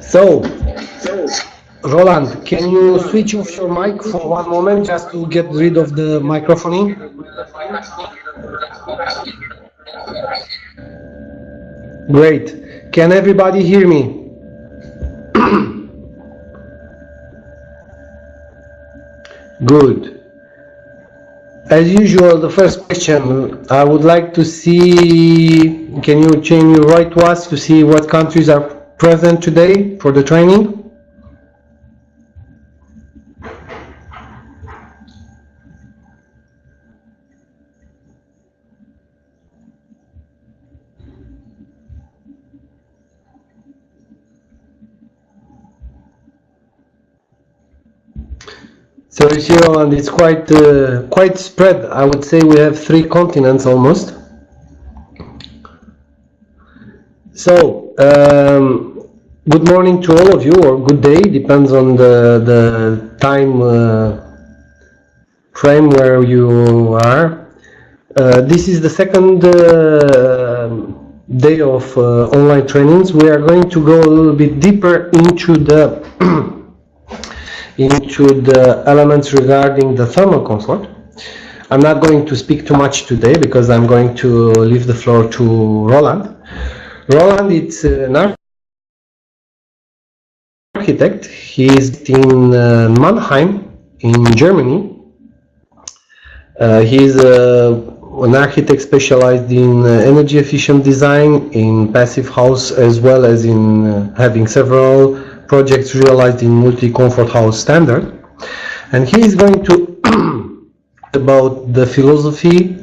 So, Roland, can you switch off your mic for one moment just to get rid of the microphoning? Great. Can everybody hear me? Good. As usual, the first question, I would like to see, can you write to us to see what countries are present today for the training? So you see, Roland, it's quite spread. I would say we have 3 continents almost. So, good morning to all of you, or good day, depends on the time frame where you are. This is the second day of online trainings. We are going to go a little bit deeper into the elements regarding the thermal comfort. I'm not going to speak too much today because I'm going to leave the floor to Roland. Roland is an architect. He is in Mannheim in Germany. He is an architect specialized in energy efficient design, in Passivhaus, as well as in having several projects realized in multi-comfort house standard. And he is going to about the philosophy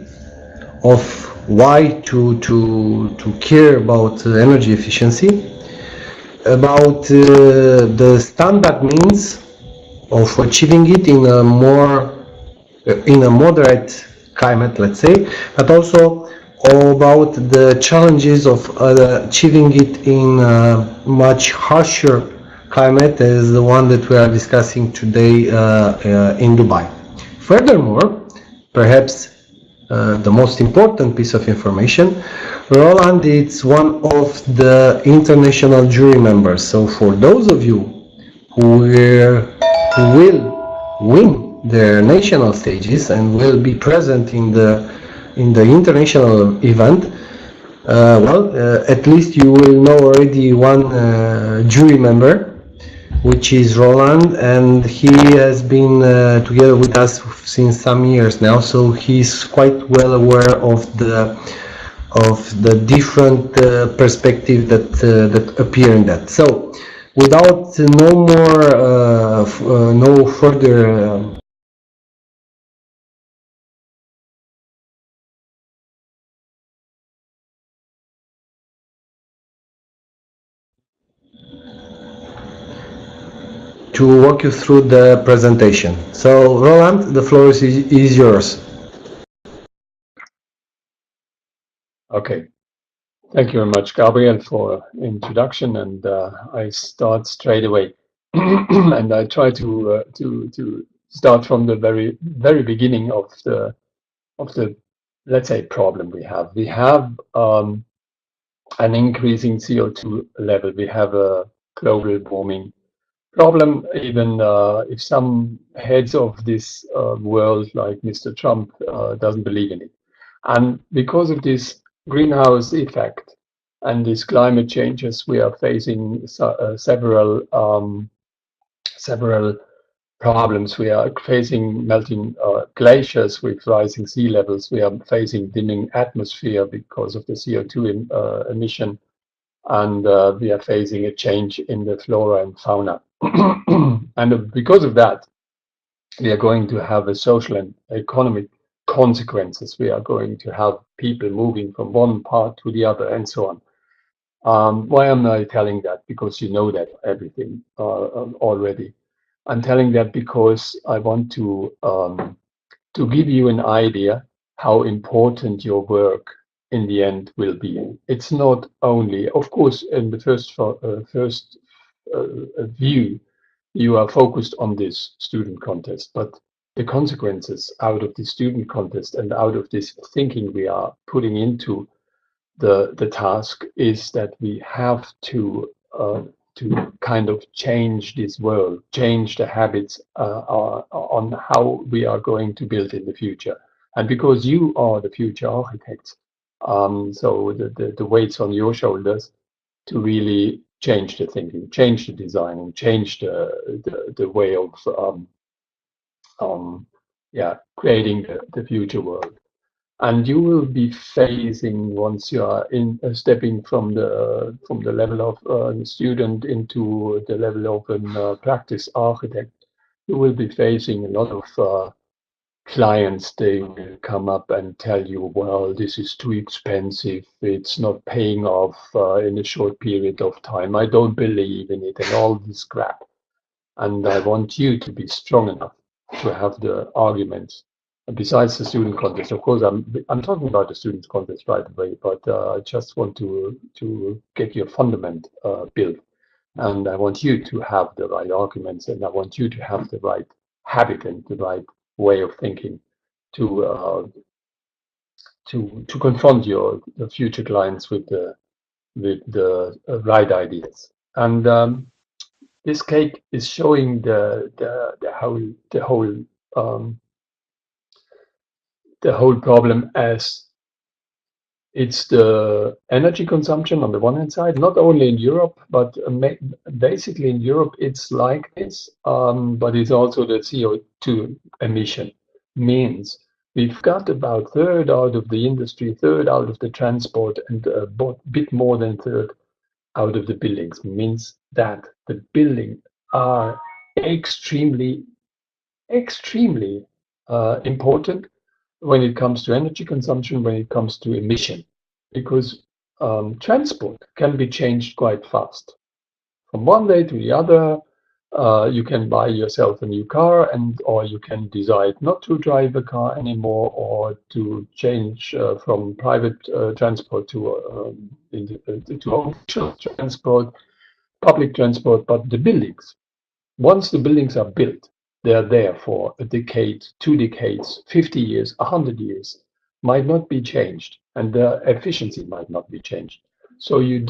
of why to care about energy efficiency, about the standard means of achieving it in a moderate climate, let's say, but also about the challenges of achieving it in a much harsher climate as the one that we are discussing today in Dubai. Furthermore, perhaps the most important piece of information, Roland is one of the international jury members. So for those of you who will win their national stages and will be present in the international event, at least you will know already one jury member, which is Roland, and he has been together with us since some years now, so he's quite well aware of the different perspective that appear in that. So, without no further to walk you through the presentation. So, Roland, the floor is yours. Okay. Thank you very much, Gabriel, for introduction, and I start straight away. And I try to start from the very beginning of the let's say problem we have. We have an increasing CO2 level. We have a global warming problem, even if some heads of this world, like Mr. Trump, doesn't believe in it. And because of this greenhouse effect and these climate changes, we are facing several problems. We are facing melting glaciers with rising sea levels. We are facing dimming atmosphere because of the CO2 emission. And we are facing a change in the flora and fauna. And because of that, we are going to have a social and economic consequences. We are going to have people moving from one part to the other and so on. Why am I telling that? Because you know that everything already. I'm telling that because I want to give you an idea how important your work in the end will be. It's not only, of course, in the first view, you are focused on this student contest, but the consequences out of the student contest and out of this thinking we are putting into the task is that we have to to kind of change this world, change the habits on how we are going to build in the future. And because you are the future architects, so the weight's on your shoulders to really change the thinking, change the design, and change the way of creating the future world. And you will be facing, once you are in stepping from the level of student into the level of a practice architect, you will be facing a lot of clients. They will come up and tell you, well, this is too expensive, it's not paying off in a short period of time, I don't believe in it, and all this crap. And I want you to be strong enough to have the arguments. Besides the student contest, of course, I'm talking about the student contest right away, but I just want to get your fundament built, and I want you to have the right arguments, and I want you to have the right habit and the right way of thinking to confront your future clients with the right ideas. And this cake is showing the whole problem as it's the energy consumption on the one hand side, not only in Europe, but basically in Europe it's like this, but it's also the CO2 emission. Means we've got about third out of the industry, third out of the transport, and a bit more than third out of the buildings. Means that the buildings are extremely important when it comes to energy consumption, when it comes to emission, because transport can be changed quite fast. From one day to the other, you can buy yourself a new car, or you can decide not to drive a car anymore, or to change from private transport to official transport, public transport. But the buildings, once the buildings are built, they are there for a decade, 2 decades, 50 years, 100 years, might not be changed, and the efficiency might not be changed. So you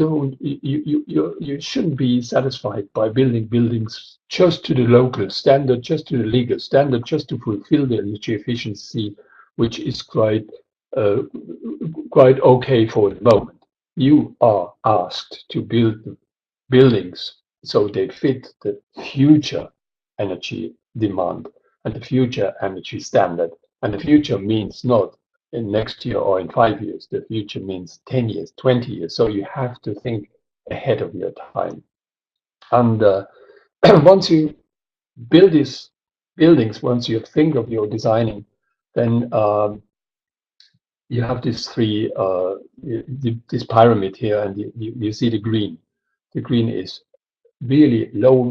shouldn't be satisfied by building buildings just to the local standard, just to the legal standard, just to fulfill the energy efficiency, which is quite okay for the moment. You are asked to build buildings so they fit the future energy demand and the future energy standard. And the future means not in next year or in 5 years. The future means 10 years, 20 years. So you have to think ahead of your time. And once you build these buildings, once you think of your designing, then you have these three, this pyramid here, and you see the green. The green is really low.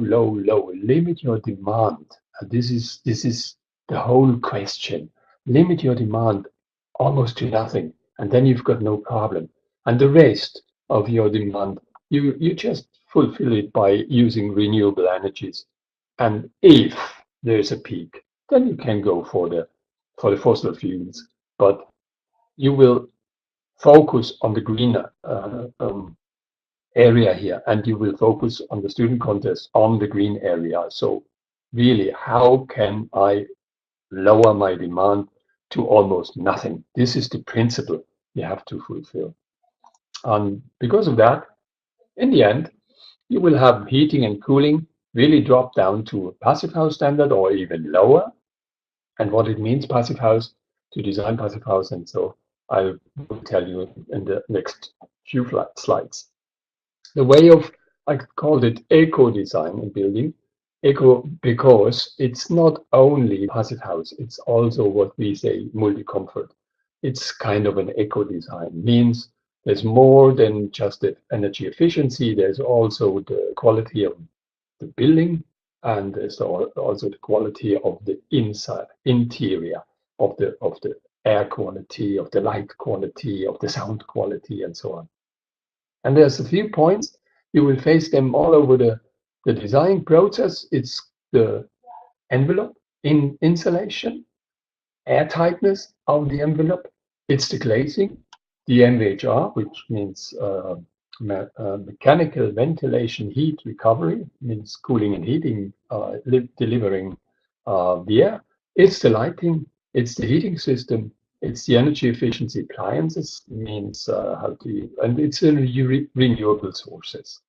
Limit your demand. And this is the whole question. Limit your demand almost to nothing, and then you've got no problem. And the rest of your demand, you just fulfill it by using renewable energies. And if there's a peak, then you can go for the fossil fuels. But you will focus on the greener area here, and you will focus on the student contest on the green area. So really, how can I lower my demand to almost nothing? This is the principle you have to fulfill. And because of that, in the end, you will have heating and cooling really drop down to a Passivhaus standard or even lower. And what it means, Passivhaus, to design Passivhaus, and so I will tell you in the next few slides. The way of, I called it eco design in building. Eco because it's not only Passivhaus, it's also what we say multi-comfort. It's kind of an eco design. Means there's more than just the energy efficiency, there's also the quality of the building, and there's also the quality of the interior of the air quality, of the light quality, of the sound quality, and so on. And there's a few points. You will face them all over the design process. It's the envelope in insulation, air tightness of the envelope. It's the glazing, the MVHR, which means mechanical ventilation heat recovery, means cooling and heating, delivering the air. It's the lighting, it's the heating system, it's the energy efficiency appliances, means and it's the renewable sources.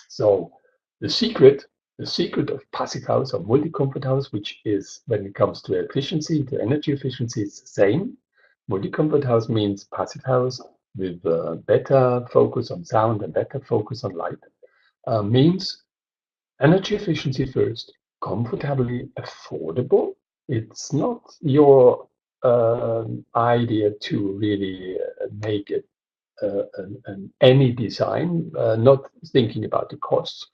So the secret of Passivhaus or multi-comfort house, which is when it comes to efficiency, the energy efficiency is the same. Multi-comfort house means Passivhaus with better focus on sound and better focus on light. Means energy efficiency first, comfortably affordable. It's not your idea to really make it any design, not thinking about the costs.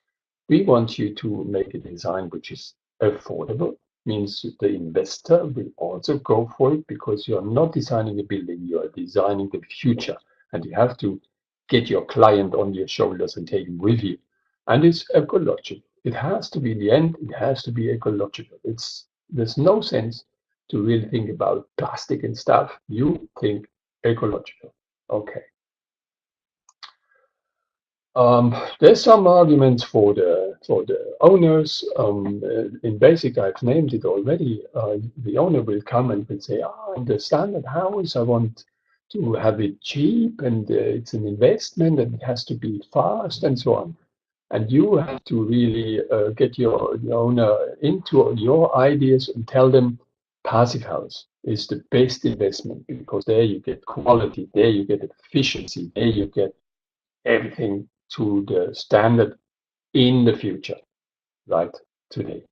We want you to make a design which is affordable, means the investor will also go for it because you're not designing a building, you are designing the future, and you have to get your client on your shoulders and take him with you. And it's ecological. It has to be, in the end, it has to be ecological. There's no sense to really think about plastic and stuff. You think ecological. Okay. There's some arguments for the owners. In basic, I've named it already. The owner will come and will say, in the standard house, I want to have it cheap, and it's an investment, and it has to be fast, and so on. And you have to really get your owner into your ideas and tell them Passivhaus is the best investment, because there you get quality, there you get efficiency, there you get everything to the standard in the future, right, today.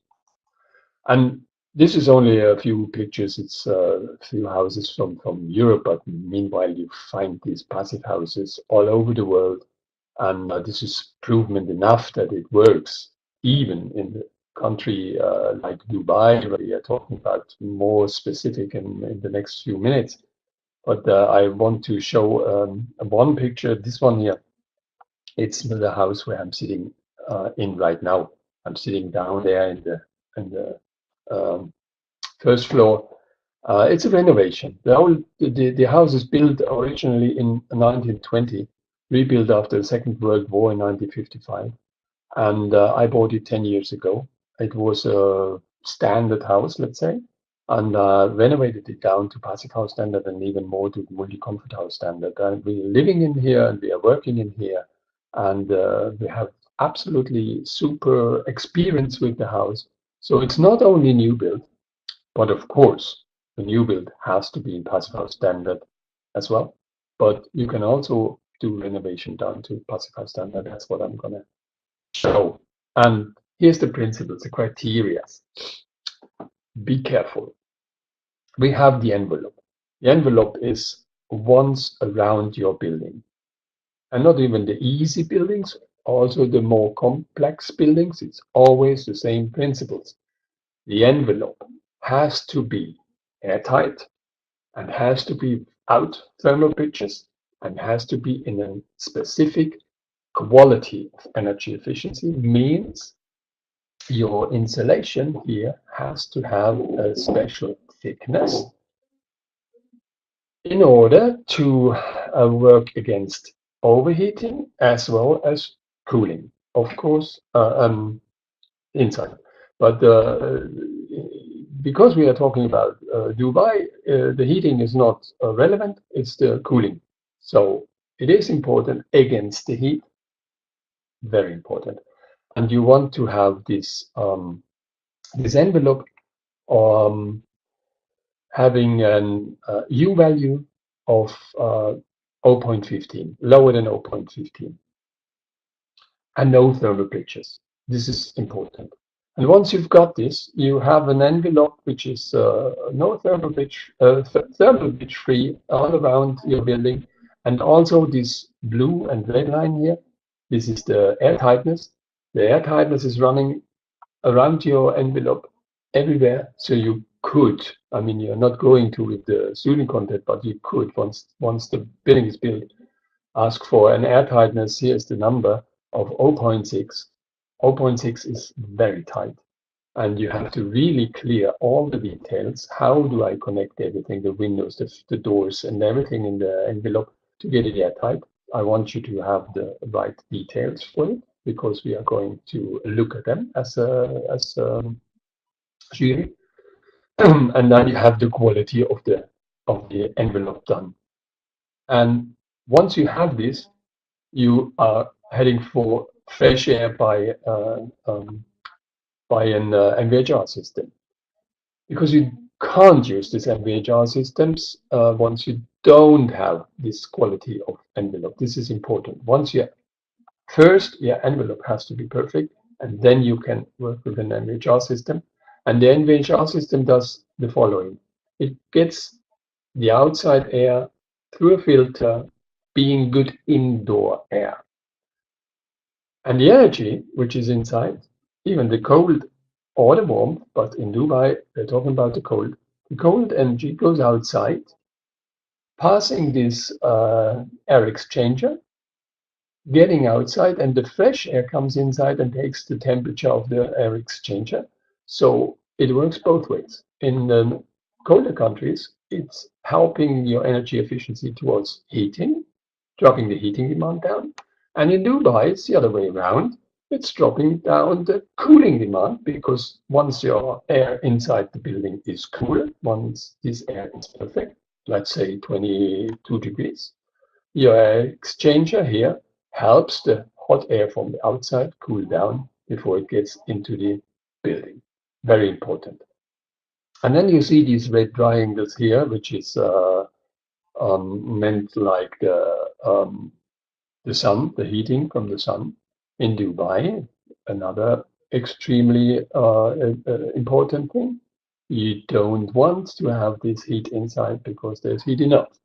And this is only a few pictures. It's a few houses from Europe, but meanwhile you find these passive houses all over the world. And this is proven enough that it works, even in the country like Dubai, where we are talking about more specific in the next few minutes. But I want to show one picture, this one here. It's the house where I'm sitting in right now. I'm sitting down there in the first floor. It's a renovation. The house is built originally in 1920, rebuilt after the Second World War in 1955, and I bought it 10 years ago. It was a standard house, let's say, and renovated it down to Passivhaus standard and even more to multi-comfort house standard. And we're living in here and we are working in here, and we have absolutely super experience with the house. So it's not only new build, but of course the new build has to be in Passivhaus standard as well. But you can also do renovation down to Passivhaus standard. That's what I'm gonna show. And here's the principles, the criteria. Be careful. We have the envelope. The envelope is once around your building. And not even the easy buildings, also the more complex buildings, it's always the same principles. The envelope has to be airtight and has to be out thermal bridges and has to be in a specific quality of energy efficiency, means your insulation here has to have a special thickness in order to work against overheating as well as cooling, of course, inside. But because we are talking about Dubai, the heating is not relevant, it's the cooling. So it is important against the heat, very important. And you want to have this, this envelope having an U value of 0.15, lower than 0.15, and no thermal bridges. This is important. And once you've got this, you have an envelope which is no thermal bridge free all around your building, and also this blue and red line here. This is the air tightness. The air tightness is running around your envelope everywhere, so you could, I mean, you're not going to with the student content, but you could, once the building is built, ask for an air tightness. Here's the number of 0.6. 0.6 is very tight, and you have to really clear all the details. How do I connect everything, the windows, the doors, and everything in the envelope to get it airtight? I want you to have the right details for it, because we are going to look at them as a jury. And then you have the quality of the envelope done. And once you have this, you are heading for fresh air by an MVHR system, because you can't use these MVHR systems once you don't have this quality of envelope. This is important. Once you first, your envelope has to be perfect, and then you can work with an MVHR system. And the MVHR system does the following: it gets the outside air through a filter, being good indoor air. And the energy which is inside, even the cold or the warmth, but in Dubai, they're talking about the cold energy goes outside, passing this air exchanger, getting outside, and the fresh air comes inside and takes the temperature of the air exchanger. So it works both ways. In the colder countries, it's helping your energy efficiency towards heating, dropping the heating demand down. And in Dubai, it's the other way around. It's dropping down the cooling demand, because once your air inside the building is cool, once this air is perfect, let's say 22 degrees, your air exchanger here helps the hot air from the outside cool down before it gets into the building. Very important. And then you see these red triangles here, which is meant like the sun, the heating from the sun in Dubai. Another extremely important thing. You don't want to have this heat inside because there's heat enough.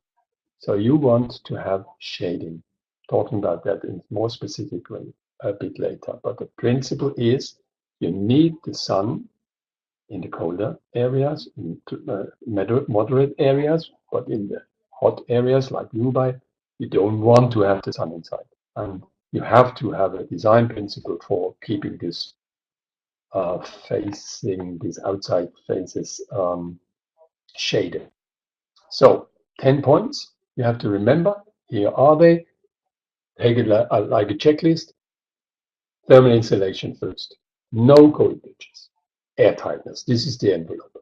So you want to have shading. Talking about that in more specific way a bit later. But the principle is you need the sun in the colder areas, in moderate areas, but in the hot areas like Dubai, you don't want to have the sun inside. And you have to have a design principle for keeping this facing these outside faces shaded. So 10 points you have to remember. Here are they. Take it like a checklist. Thermal insulation first. No cold bridges. Airtightness. This is the envelope.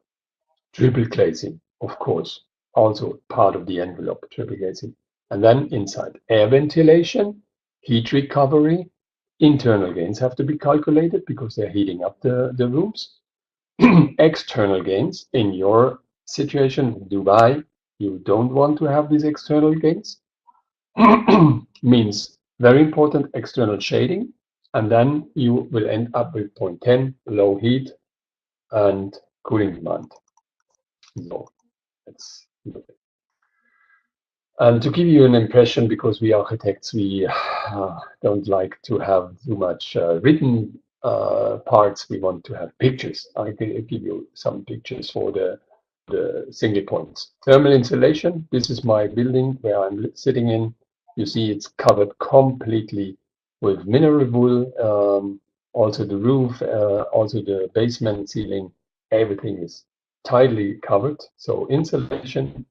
Triple glazing, of course, also part of the envelope, triple glazing. And then inside, air ventilation, heat recovery, internal gains have to be calculated because they're heating up the rooms. External gains, in your situation, Dubai, you don't want to have these external gains. Means very important external shading, and then you will end up with point 10, low heat and cooling demand. So let's look at it. And to give you an impression, because we architects, we don't like to have too much written parts, we want to have pictures. I can give you some pictures for the single points. Thermal insulation, this is my building where I'm sitting in. You see it's covered completely with mineral wool, also the roof, also the basement ceiling, everything is tightly covered. So insulation,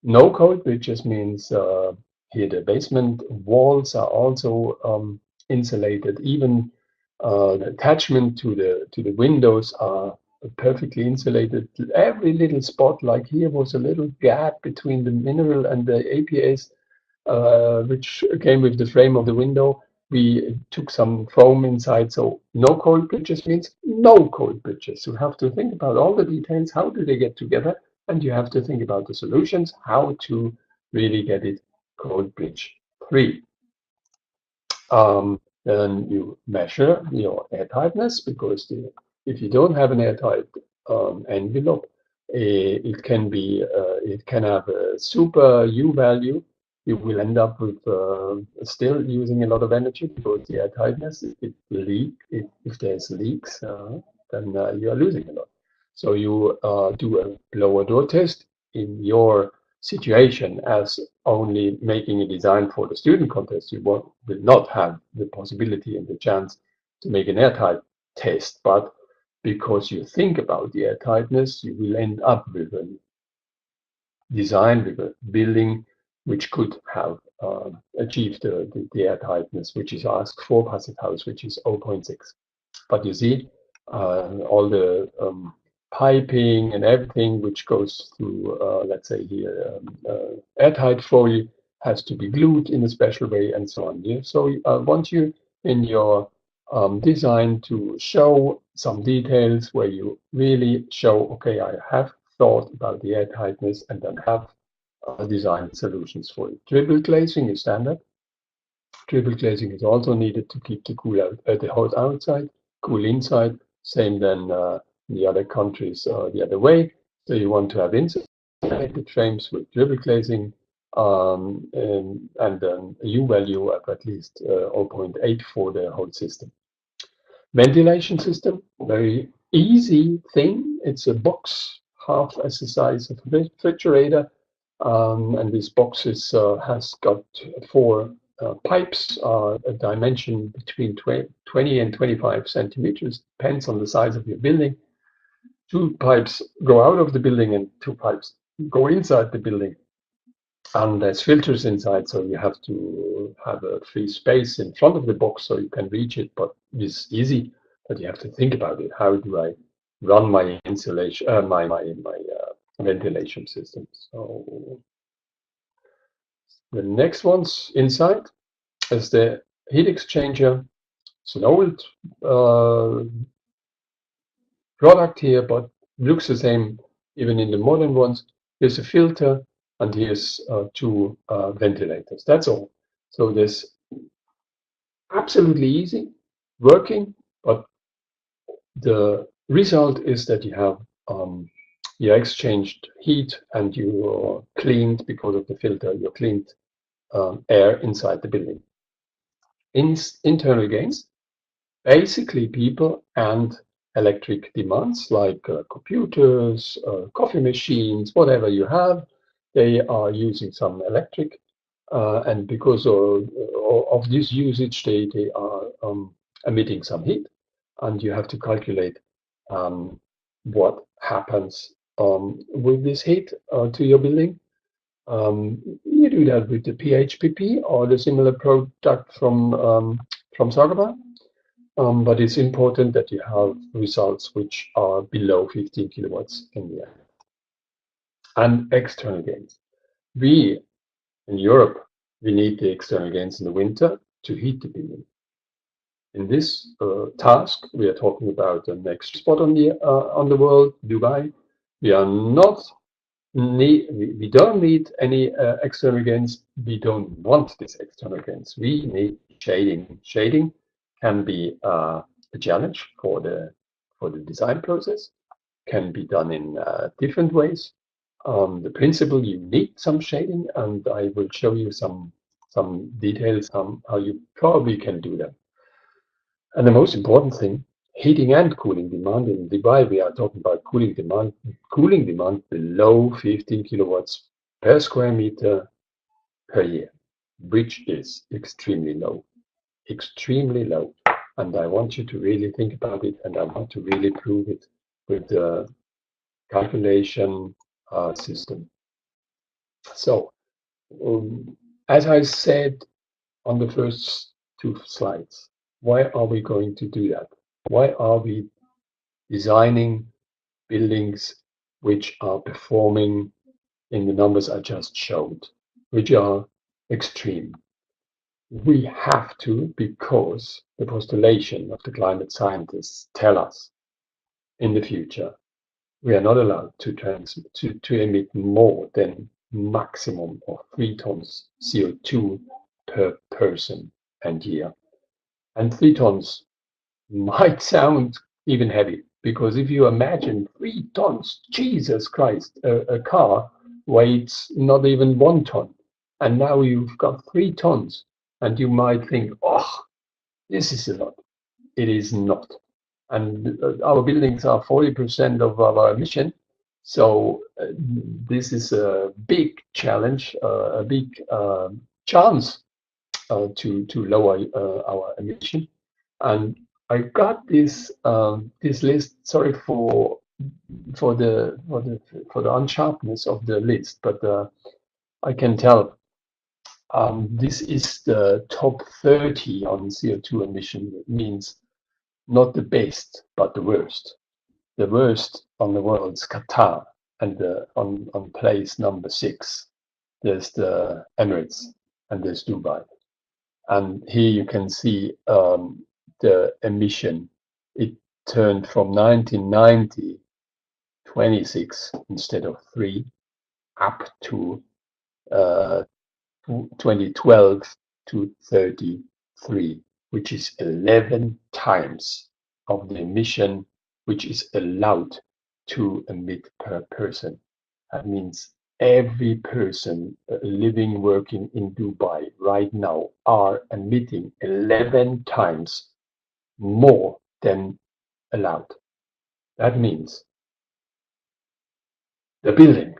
no cold bridges means here the basement walls are also insulated. Even the attachment to the windows are perfectly insulated. Every little spot, like here was a little gap between the mineral and the APAs, which came with the frame of the window. We took some foam inside, so no cold bridges means no cold bridges. You have to think about all the details. How do they get together? And you have to think about the solutions, how to really get it cold bridge free. Then you measure your airtightness, because if you don't have an airtight envelope, it can have a super U value. You will end up with still using a lot of energy, because the airtightness, if there's leaks, then you are losing a lot. So you do a blower door test. In your situation, as only making a design for the student contest, you will not have the possibility and the chance to make an airtight test. But because you think about the airtightness, you will end up with a design, with a building which could have achieved the air tightness which is asked for Passivhaus, which is 0.6. But you see, all the piping and everything which goes through, let's say here, airtight foil has to be glued in a special way and so on. Yeah? So I want you in your design to show some details where you really show, okay, I have thought about the air tightness and then have designed solutions for it. Triple glazing is standard. Triple glazing is also needed to keep the cool out, the hot outside, cool inside. Same then the other countries the other way. So you want to have insulated frames with triple glazing and then a U value of at least 0.8 for the whole system. Ventilation system, very easy thing. It's a box half as the size of a refrigerator, and this box has got 4 pipes, a dimension between 20 and 25 centimeters, depends on the size of your building. 2 pipes go out of the building and 2 pipes go inside the building. And there's filters inside, so you have to have a free space in front of the box so you can reach it, but it's easy, but you have to think about it. How do I run my insulation, my ventilation system? So the next one's inside is the heat exchanger. It's an old product here, but looks the same even in the modern ones. Here's a filter, and here's 2 ventilators. That's all. So this absolutely easy working, but the result is that you have you exchanged heat and you cleaned, because of the filter, you cleaned air inside the building. Internal gains, basically people and electric demands like computers, coffee machines, whatever you have, they are using some electric, and because of this usage, they are emitting some heat, and you have to calculate what happens with this heat to your building. You do that with the PHPP or the similar product from Saint-Gobain. But it's important that you have results which are below 15 kilowatts in the air. And external gains. We, in Europe, we need the external gains in the winter to heat the building. In this task, we are talking about the next spot on the world, Dubai. We are not we don't need any external gains. We don't want this external gains. We need shading. Shading can be a challenge for the design process. Can be done in different ways. The principle, you need some shading, and I will show you some details on how you probably can do that. And the most important thing, heating and cooling demand. In Dubai, we are talking about cooling demand below 15 kilowatts per square meter per year, which is extremely low. And I want you to really think about it, and I want to really prove it with the calculation system. So, as I said on the first 2 slides, why are we going to do that? Why are we designing buildings which are performing in the numbers I just showed, which are extreme? We have to, because the postulation of the climate scientists tell us in the future we are not allowed to emit more than maximum of 3 tons CO2 per person and year. And 3 tons might sound even heavy, because if you imagine 3 tons, Jesus Christ, a car weighs not even 1 ton, and now you've got 3 tons, and you might think, oh, this is a lot. It is not. And our buildings are 40% of our emission, so this is a big challenge, a big chance to lower our emission. And I got this this list. Sorry for the unsharpness of the list, but I can tell This is the top 30 on CO2 emission. It means not the best, but the worst. The worst on the world is Qatar, and on place number 6, there's the Emirates, and there's Dubai. And here you can see the emission. It turned from 1990, 26 instead of 3, up to 2012 to 33, which is 11 times of the emission which is allowed to emit per person. That means every person living, working in Dubai right now are emitting 11 times more than allowed. That means the building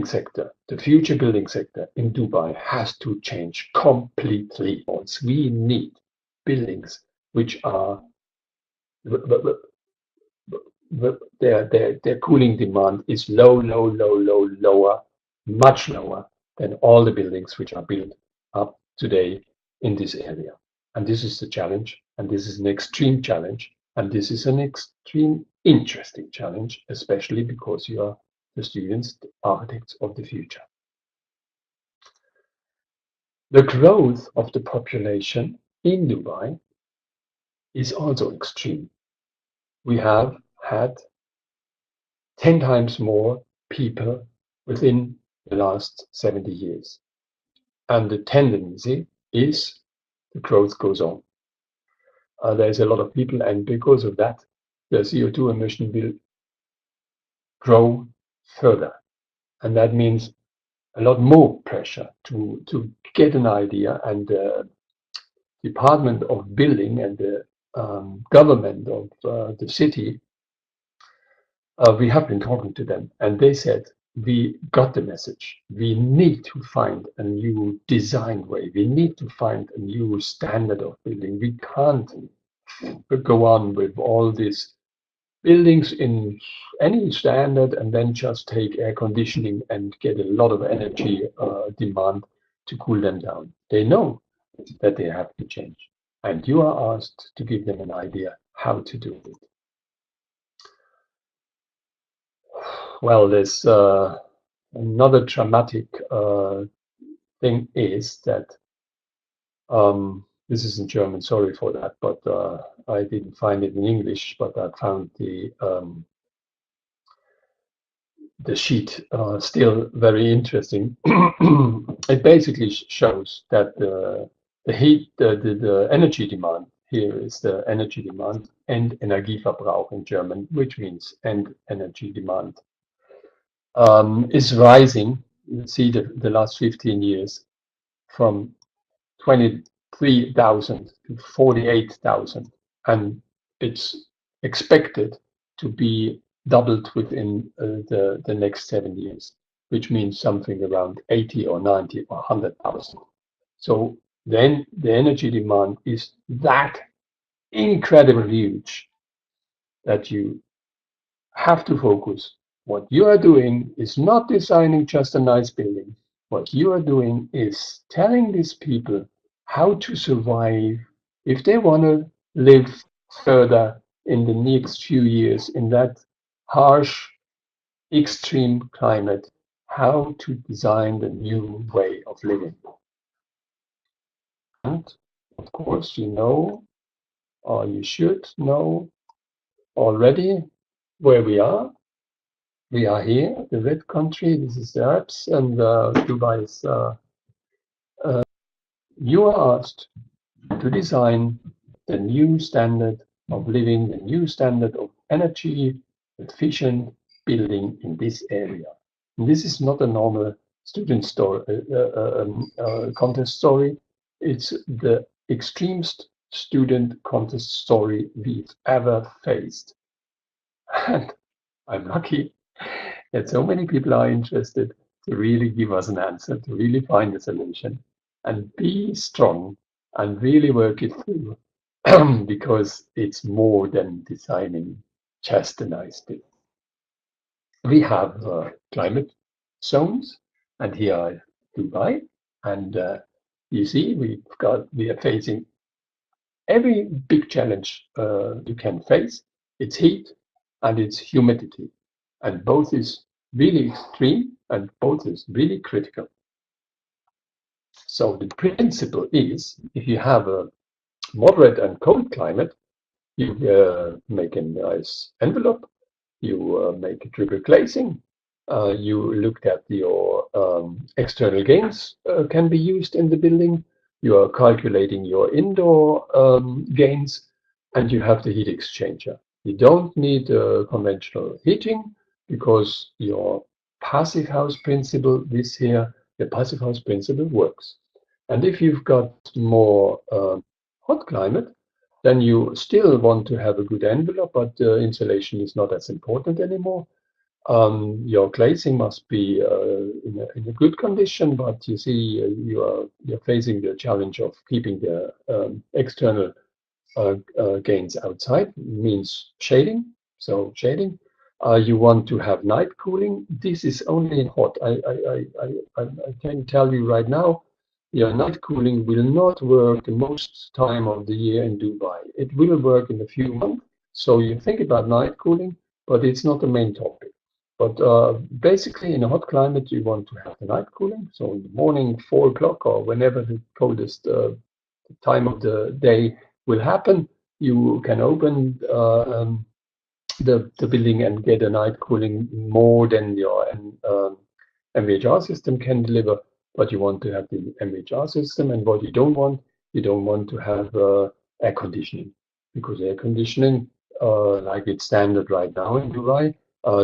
sector, the future building sector in Dubai has to change completely. We need buildings which are their cooling demand is lower, much lower than all the buildings which are built up today in this area. And this is the challenge, and this is an extreme challenge, and this is an extreme interesting challenge, especially because you are the students, the architects of the future. The growth of the population in Dubai is also extreme. We have had 10 times more people within the last 70 years. And the tendency is the growth goes on. There's a lot of people, and because of that, the CO2 emission will grow further. And that means a lot more pressure to get an idea. And the Department of Building and the government of the city, we have been talking to them, and they said, we got the message. We need to find a new design way. We need to find a new standard of building. We can't go on with all these buildings in any standard and then just take air conditioning and get a lot of energy demand to cool them down. They know that they have to change. And you are asked to give them an idea how to do it. Well, there's another dramatic thing is that this is in German, sorry for that, but I didn't find it in English, but I found the sheet still very interesting. It basically shows that the energy demand, here is the energy demand, and Energieverbrauch in German, which means end energy demand, is rising. You see the last 15 years from 23,000 to 48,000, and it's expected to be doubled within the next 7 years, which means something around 80 or 90 or 100,000. So then the energy demand is that incredibly huge that you have to focus. What you are doing is not designing just a nice building. What you are doing is telling these people how to survive if they want to live further in the next few years in that harsh, extreme climate, how to design the new way of living. And of course, you know, or you should know already where we are. We are here, the red country, this is the Alps, and Dubai is. You are asked to design the new standard of living, the new standard of energy efficient building in this area. And this is not a normal student story, contest story. It's the extremest student contest story we've ever faced. And I'm lucky that so many people are interested to really give us an answer, to really find a solution, and be strong and really work it through because it's more than designing just a nice building. We have climate zones, and here are Dubai, And you see, we are facing every big challenge you can face. It's heat and it's humidity, and both is really extreme and both is really critical. So the principle is, if you have a moderate and cold climate, you make a nice envelope, you make a triple glazing, you looked at your external gains can be used in the building, you are calculating your indoor gains, and you have the heat exchanger. You don't need conventional heating because your Passivhaus principle, this here, the Passivhaus principle works. And if you've got more hot climate, then you still want to have a good envelope, but insulation is not as important anymore. Your glazing must be in a good condition, but you see, you're facing the challenge of keeping the external gains outside, means shading. So shading. You want to have night cooling. This is only in hot. I can tell you right now, your night cooling will not work the most time of the year in Dubai. It will work in a few months. So you think about night cooling, but it's not the main topic. But basically, in a hot climate, you want to have the night cooling. So in the morning, 4 o'clock, or whenever the coldest time of the day will happen, you can open the building and get a night cooling more than your MVHR system can deliver. But you want to have the MVHR system, and what you don't want to have air conditioning, because air conditioning, like it's standard right now in Dubai,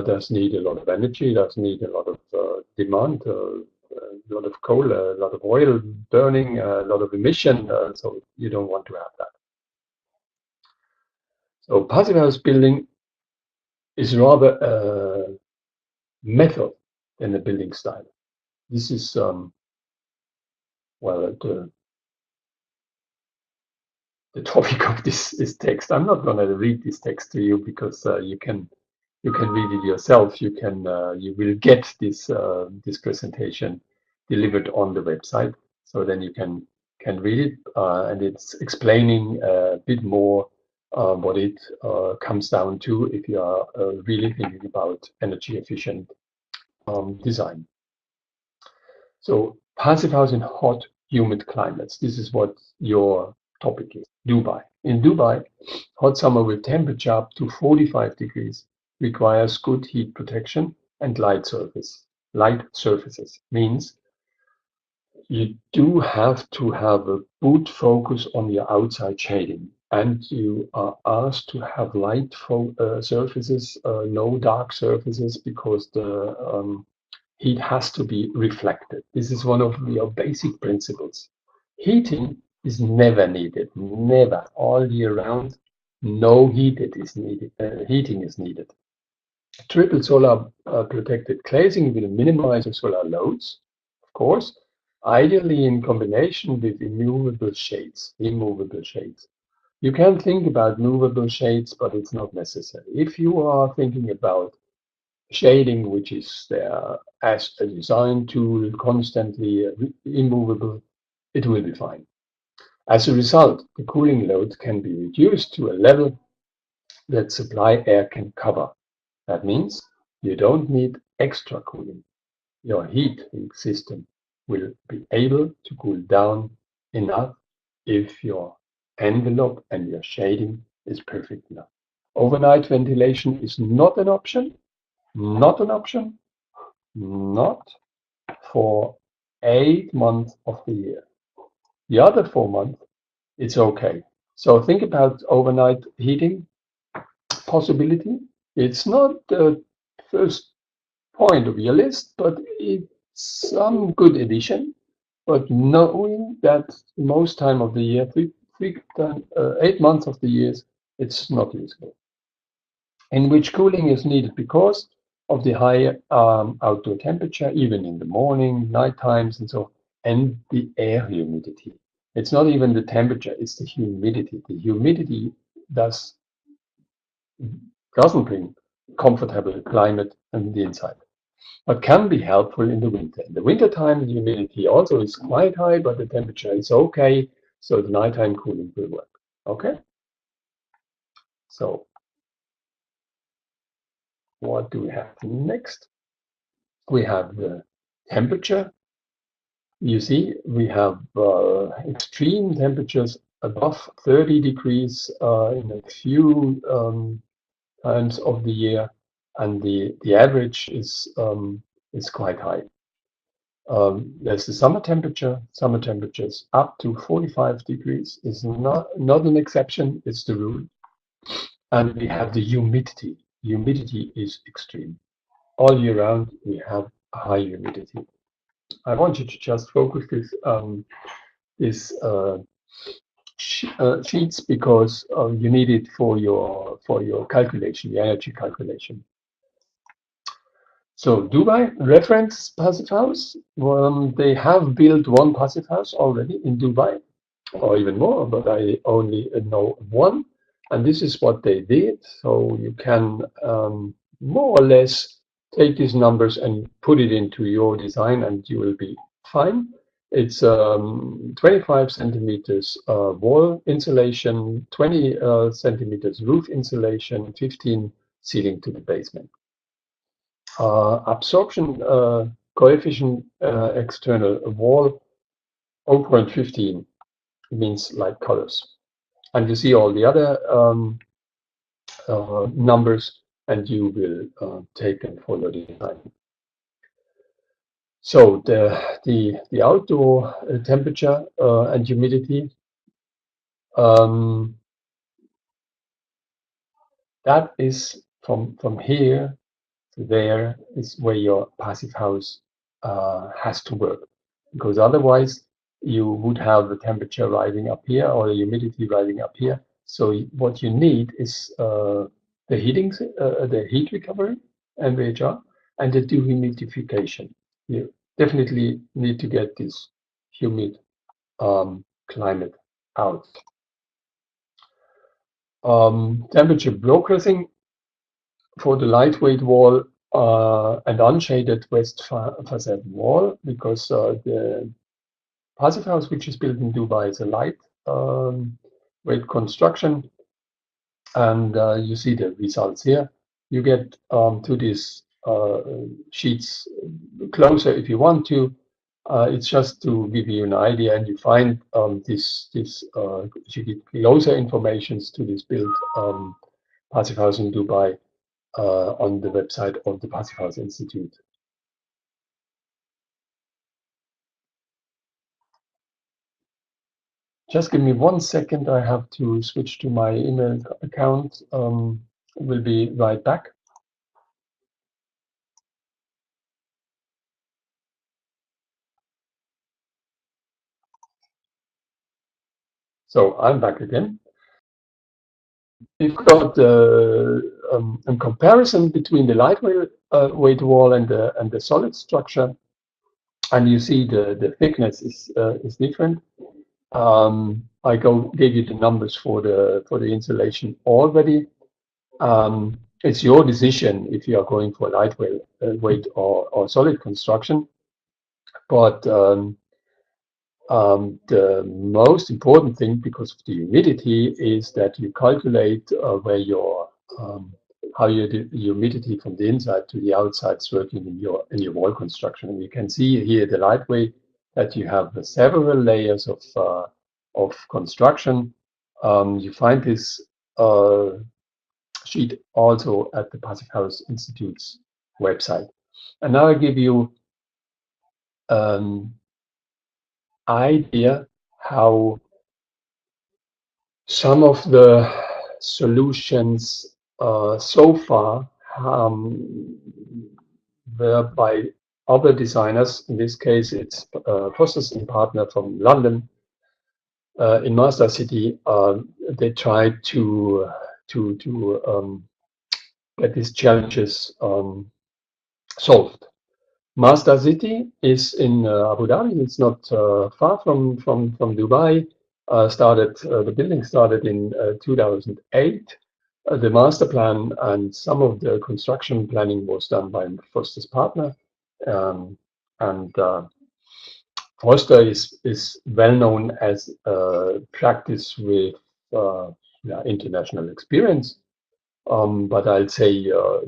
does need a lot of energy, does need a lot of demand, a lot of coal, a lot of oil burning, a lot of emission, so you don't want to have that. So Passivhaus building is rather a method than a building style. This is, well, the topic of this text. I'm not going to read this text to you because you can read it yourself. You will get this presentation delivered on the website, so then you can read it, and it's explaining a bit more what it comes down to if you are really thinking about energy efficient design. So Passivhaus in hot, humid climates. This is what your topic is. Dubai. In Dubai, hot summer with temperature up to 45 degrees requires good heat protection and light surfaces. Means you do have to have a good focus on your outside shading, and you are asked to have light surfaces, no dark surfaces, because the heat has to be reflected. This is one of your basic principles. Heating is never needed, never, all year round. No heating is needed. Triple solar protected glazing will minimize the solar loads, of course, ideally in combination with immovable shades. You can think about movable shades, but it's not necessary. If you are thinking about shading, which is there as a design tool, constantly immovable, it will be fine. As a result, the cooling load can be reduced to a level that supply air can cover. That means you don't need extra cooling. Your heating system will be able to cool down enough if your envelope and your shading is perfect enough. Overnight ventilation is not an option, not for 8 months of the year. The other 4 months, it's okay. So think about overnight heating possibility. It's not the first point of your list, but it's some good addition. But knowing that most time of the year, 8 months of the years, it's not useful. In which cooling is needed because of the high outdoor temperature, even in the morning, night times, and so, and the air humidity. It's not even the temperature; it's the humidity. The humidity doesn't bring comfortable climate on the inside. but can be helpful in the winter. In the wintertime, the humidity also is quite high, but the temperature is okay, so the nighttime cooling will work. Okay? So what do we have next? We have the temperature. You see, we have extreme temperatures above 30 degrees in a few times of the year, and the average is quite high. There's the summer temperature. Summer temperatures up to 45 degrees is not an exception, it's the rule. And we have the humidity. Humidity is extreme. All year round, we have high humidity. I want you to just focus this sheets because you need it for your calculation, the energy calculation. So Dubai reference Passivhaus. They have built one Passivhaus already in Dubai, or even more, but I only know one. And this is what they did. So you can more or less take these numbers and put it into your design, and you will be fine. It's 25 centimeters wall insulation, 20 centimeters roof insulation, 15 ceiling to the basement. Absorption coefficient external wall 0.15 means light colors. And you see all the other numbers, and you will take them for your design. So the outdoor temperature and humidity, that is from here to there is where your Passivhaus has to work, because otherwise you would have the temperature rising up here or the humidity rising up here. So what you need is the heat recovery, MVHR, and the dehumidification. You definitely need to get this humid climate out. Temperature brigding for the lightweight wall and unshaded west facade wall, because the Passivhaus, which is built in Dubai, is a light weight construction, and you see the results here. You get to these sheets closer if you want to. It's just to give you an idea, and you find you get closer informations to this built Passivhaus in Dubai on the website of the Passivhaus Institute. Just give me 1 second. I have to switch to my email account. We'll be right back. So I'm back again. We've got a comparison between the lightweight weight wall and the solid structure, and you see the thickness is different. I gave you the numbers for the insulation already. It's your decision if you are going for lightweight weight or solid construction, but the most important thing, because of the humidity, is that you calculate where your how the humidity from the inside to the outside is working in your wall construction. And you can see here the lightweight that you have several layers of construction. You find this sheet also at the Passivhaus Institute's website. And now I give you idea how some of the solutions so far were by other designers. In this case, it's Foster's partner from London. In Masdar city, they tried to get these challenges solved. Masdar city is in Abu Dhabi. It's not far from Dubai. The building started in 2008. the master plan and some of the construction planning was done by Foster's partner. And Foster is well known as a practice with international experience. But I'll say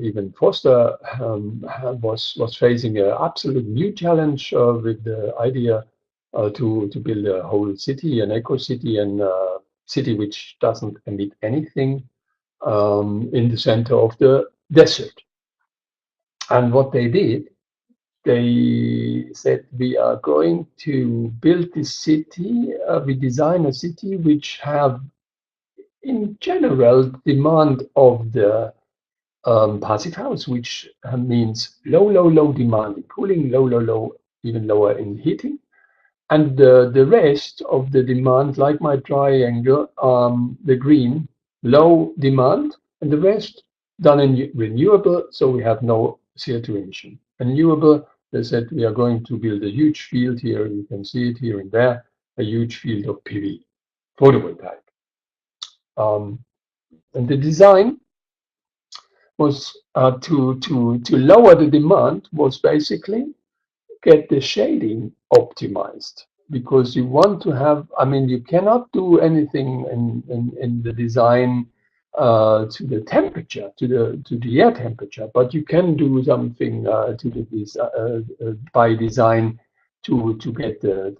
even Foster was facing an absolute new challenge with the idea to build a whole city, an eco city, and a city which doesn't emit anything in the center of the desert. And what they did, they said, we are going to build this city, we design a city which have in general demand of the Passivhaus, which means low demand in cooling, low, even lower in heating. And the rest of the demand, like my triangle, the green, low demand, and the rest done in renewable, so we have no CO2 emission. Renewable, they said we are going to build a huge field here, you can see it here and there, a huge field of PV, photovoltaic. And the design was to lower the demand was basically get the shading optimized, because you want to have, I mean, you cannot do anything in the design to the temperature, to the air temperature, but you can do something to the by design to get the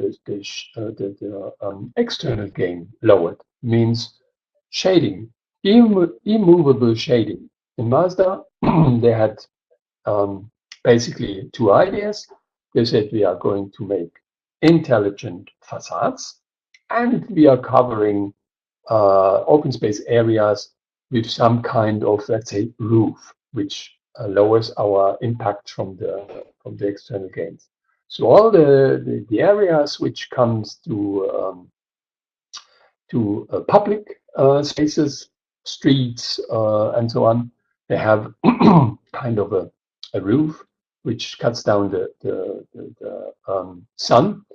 external gain lowered. Means shading, immovable shading. In Masdar, they had basically two ideas. They said we are going to make intelligent facades, and we are covering open space areas with some kind of, let's say, roof, which lowers our impact from the external gains. So all the areas which comes to public spaces, streets, and so on, they have kind of a roof which cuts down the sun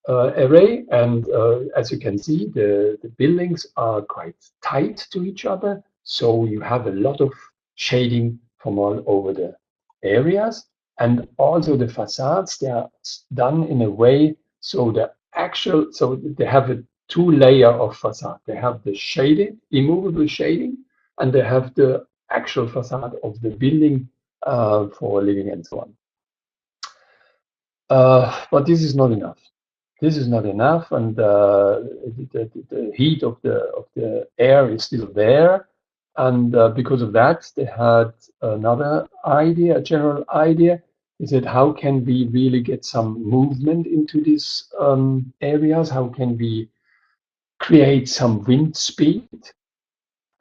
array. And as you can see, the buildings are quite tight to each other. So you have a lot of shading from all over the areas. And also the facades, they are done in a way so so they have a two-layer of facade. They have the shaded, immovable shading, and they have the actual facade of the building for living and so on. But this is not enough. This is not enough, and the heat of the air is still there. And because of that, they had another idea, a general idea. They said, how can we really get some movement into these areas? How can we create some wind speed?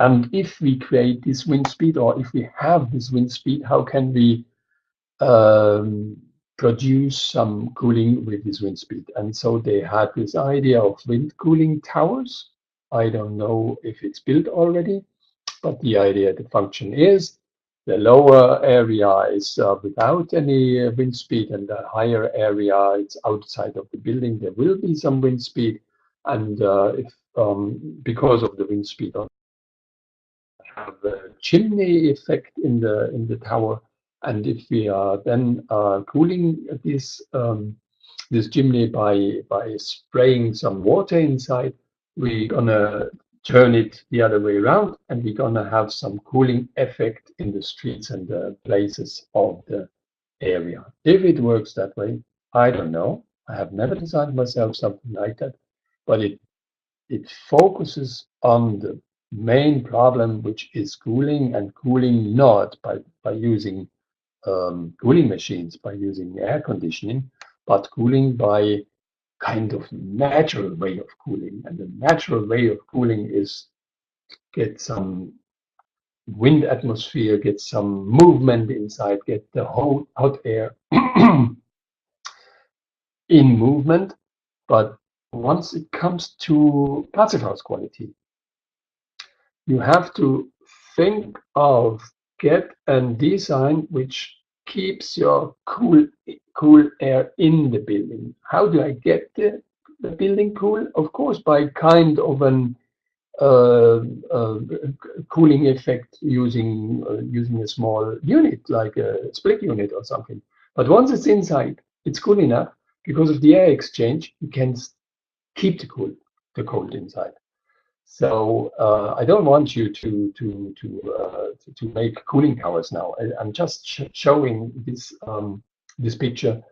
And if we create this wind speed, or if we have this wind speed, how can we produce some cooling with this wind speed? And so they had this idea of wind cooling towers. I don't know if it's built already, but the idea, the function is the lower area is without any wind speed, and the higher area, it's outside of the building. There will be some wind speed, and if because of the wind speed, have a chimney effect in the tower. And if we are then cooling this this chimney by spraying some water inside, we're gonna turn it the other way around, and we're gonna have some cooling effect in the streets and the places of the area. If it works that way, I don't know. I have never designed myself something like that, but it focuses on the main problem, which is cooling, and cooling not by using cooling machines, by using air conditioning, but cooling by kind of natural way of cooling. And the natural way of cooling is get some wind atmosphere, get some movement inside, get the whole hot air in movement. But once it comes to Passivhaus quality, you have to think of get a design which keeps your cool air in the building. How do I get the building cool? Of course, by kind of an cooling effect using using a small unit like a split unit or something. But once it's inside, it's cool enough because of the air exchange. You can keep the cold inside. So I don't want you to make cooling towers now. I'm just showing this this picture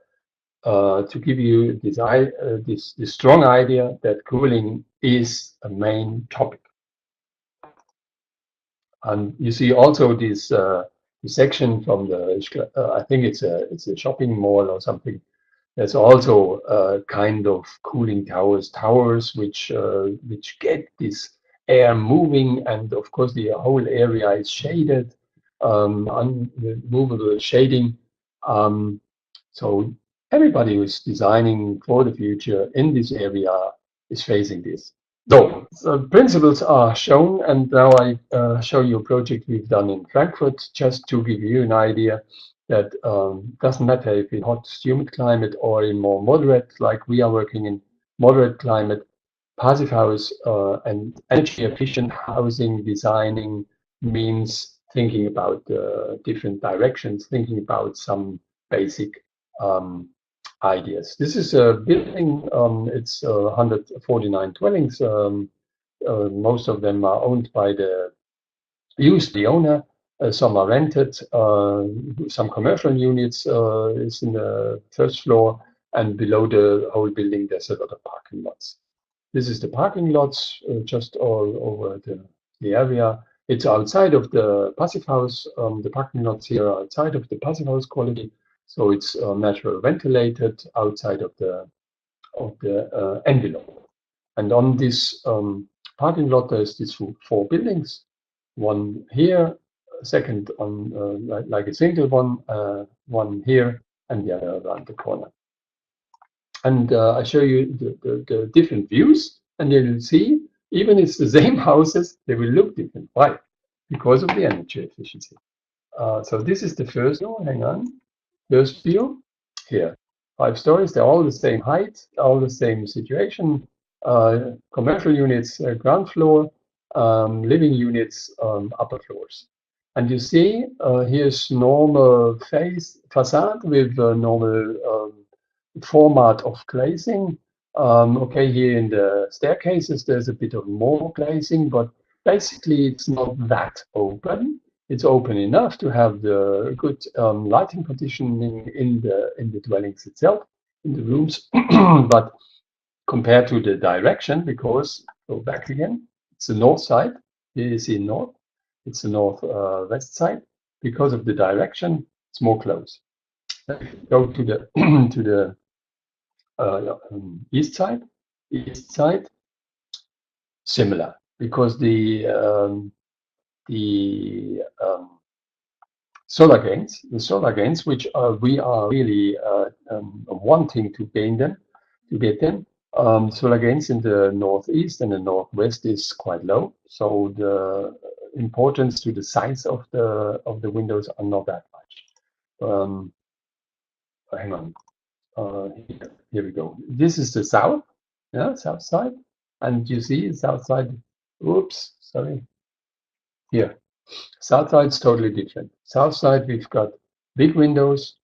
to give you this strong idea that cooling is a main topic. And you see also this section from the I think it's a shopping mall or something. There's also kind of cooling towers which get this air moving, and of course the whole area is shaded, unmovable shading. So everybody who's designing for the future in this area is facing this. So the principles are shown, and now I show you a project we've done in Frankfurt, just to give you an idea that doesn't matter if in hot, humid climate or in more moderate, like we are working in moderate climate, Passivhaus and energy efficient housing designing means thinking about different directions, thinking about some basic ideas. This is a building, it's 149 dwellings. Most of them are owned by the owner. Some are rented. Some commercial units is in the first floor, and below the whole building there's a lot of parking lots. This is the parking lots just all over the area. It's outside of the Passivhaus. The parking lots here are outside of the Passivhaus quality, so it's natural ventilated outside of the envelope. And on this parking lot, there's these four buildings. One here, second on like a single one, one here, and the other around the corner. And I show you the different views, and you'll see, even if it's the same houses, they will look different. Why? Because of the energy efficiency. So this is the first view, hang on. First view, here. 5 stories, they're all the same height, all the same situation. Commercial units, ground floor, living units, upper floors. And you see, here's normal facade with normal format of glazing. Okay, here in the staircases, there's a bit of more glazing, but basically it's not that open. It's open enough to have the good lighting conditioning in the dwellings itself, in the rooms. But compared to the direction, because go back again, it's the north side. Here you see north. It's the north west side. Because of the direction, it's more close. Go to the to the east side. East side, similar, because the solar gains, which we are really wanting to get them. Solar gains in the northeast and the northwest is quite low, so the importance to the size of the windows are not that much. Hang on, here we go. This is the south, south side, and you see south side. Oops, sorry. Here, south side is totally different. South side, we've got big windows.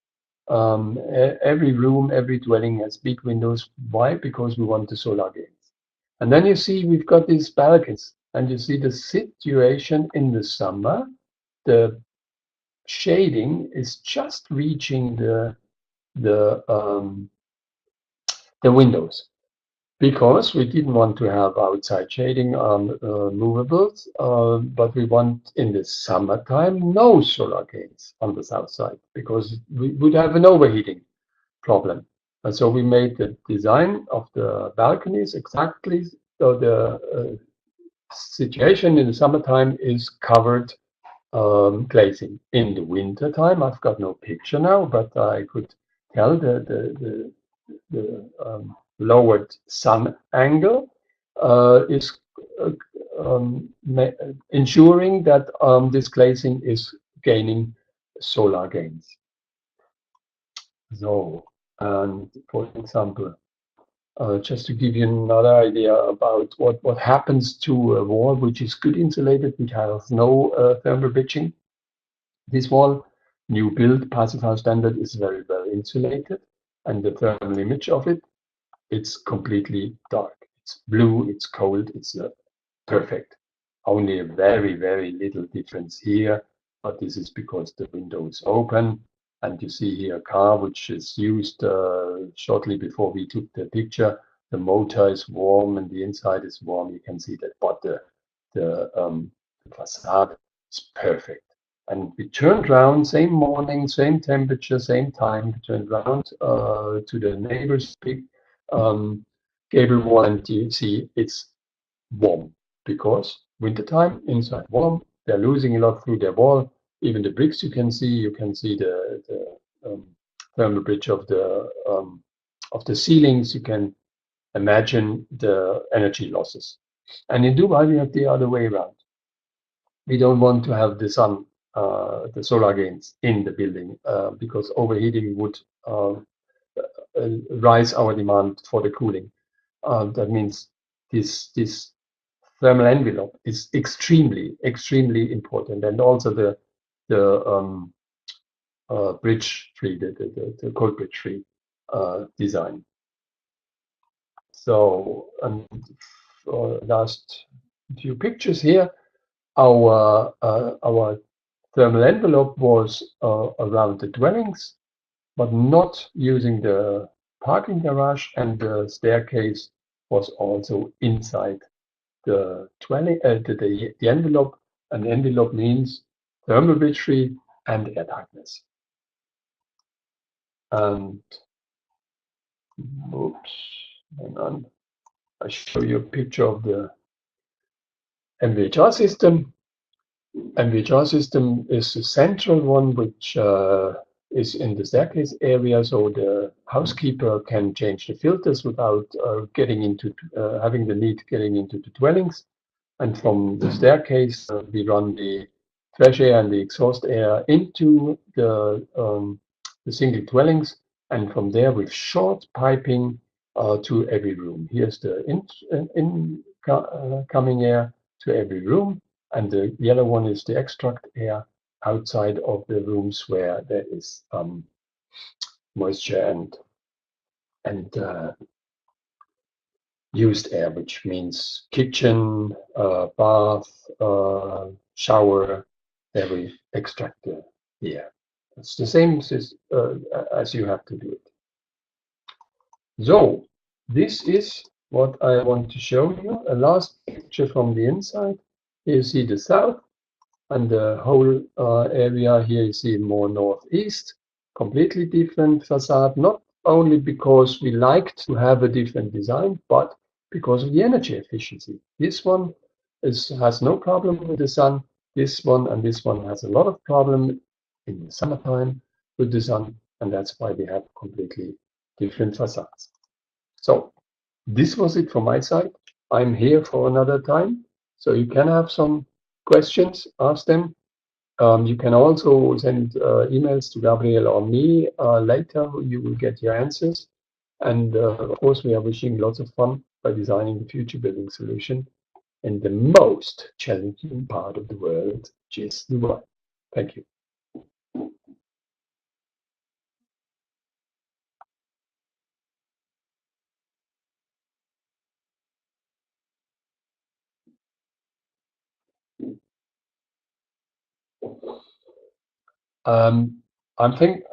Every room, every dwelling has big windows. Why? Because we want the solar gains. And then you see we've got these balconies, and you see the situation in the summer. The shading is just reaching the windows, because we didn't want to have outside shading on movables, but we want in the summertime no solar gains on the south side, because we would have an overheating problem. And so we made the design of the balconies exactly so the situation in the summertime is covered glazing. In the winter time, I've got no picture now, but I could tell the lowered sun angle is ensuring that this glazing is gaining solar gains. So, and for example, Just to give you another idea about what happens to a wall which is good insulated, which has no thermal bridging. This wall, new build Passivhaus standard, is very well insulated, and the thermal image of it, it's completely dark. It's blue, it's cold, it's perfect. Only a very, very little difference here, but this is because the window is open. And you see here a car which is used shortly before we took the picture. The motor is warm and the inside is warm. You can see that, but the facade is perfect. And we turned around, same morning, same temperature, same time, turned around to the neighbor's big gable wall, and you see it's warm because wintertime, inside warm. They're losing a lot through their wall. Even the bricks you can see the thermal bridge of the ceilings. You can imagine the energy losses. And in Dubai, we have the other way around. We don't want to have the sun, the solar gains in the building because overheating would rise our demand for the cooling. That means this thermal envelope is extremely important, and also the bridge tree, the cold bridge tree design. So, and last few pictures here, our thermal envelope was around the dwellings, but not using the parking garage, and the staircase was also inside the dwelling, the envelope. And the envelope means thermal bridge and air tightness. And oops, hang on. I show you a picture of the MVHR system. MVHR system is the central one, which is in the staircase area, so the housekeeper can change the filters without getting into having the need getting into the dwellings. And from the staircase, we run the fresh air and the exhaust air into the single dwellings, and from there with short piping to every room. Here's the incoming air to every room, and the yellow one is the extract air outside of the rooms where there is moisture and used air, which means kitchen, bath, shower. There we extract the air. It's the same as you have to do it. So this is what I want to show you. A last picture from the inside. Here you see the south, and the whole area here you see more northeast. Completely different facade, not only because we like to have a different design, but because of the energy efficiency. This one has no problem with the sun. This one and this one has a lot of problem in the summertime with the sun, and that's why we have completely different facades. So this was it from my side. I'm here for another time, so you can have some questions, ask them. You can also send emails to Gabriel or me later. You will get your answers. And of course, we are wishing lots of fun by designing the future building solution in the most challenging part of the world, which is Dubai. Thank you.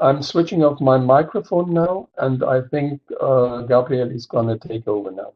I'm switching off my microphone now, and I think Gabriel is going to take over now.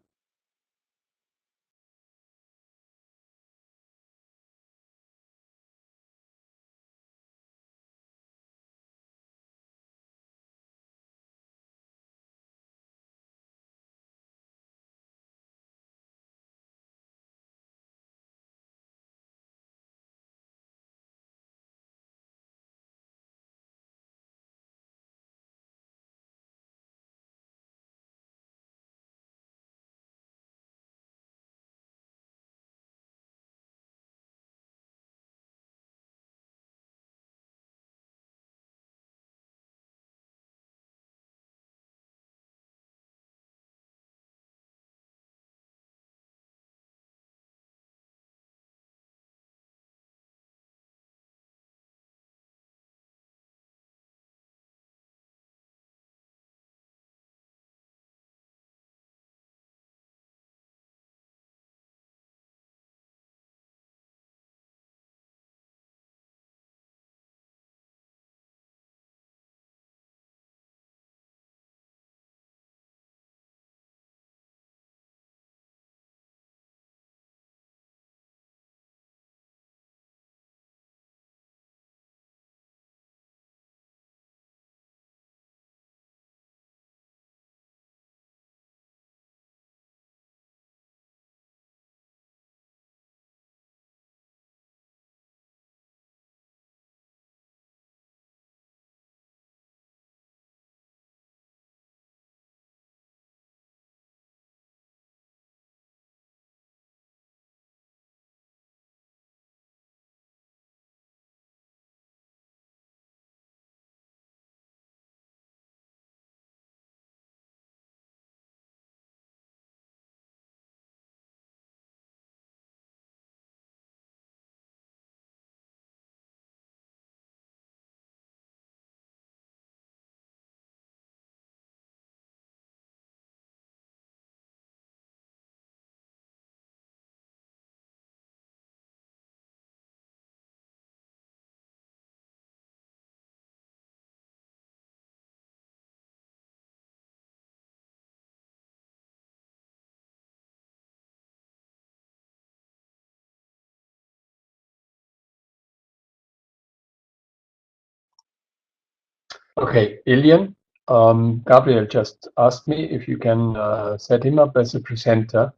Okay, Ilian, Gabriel just asked me if you can set him up as a presenter.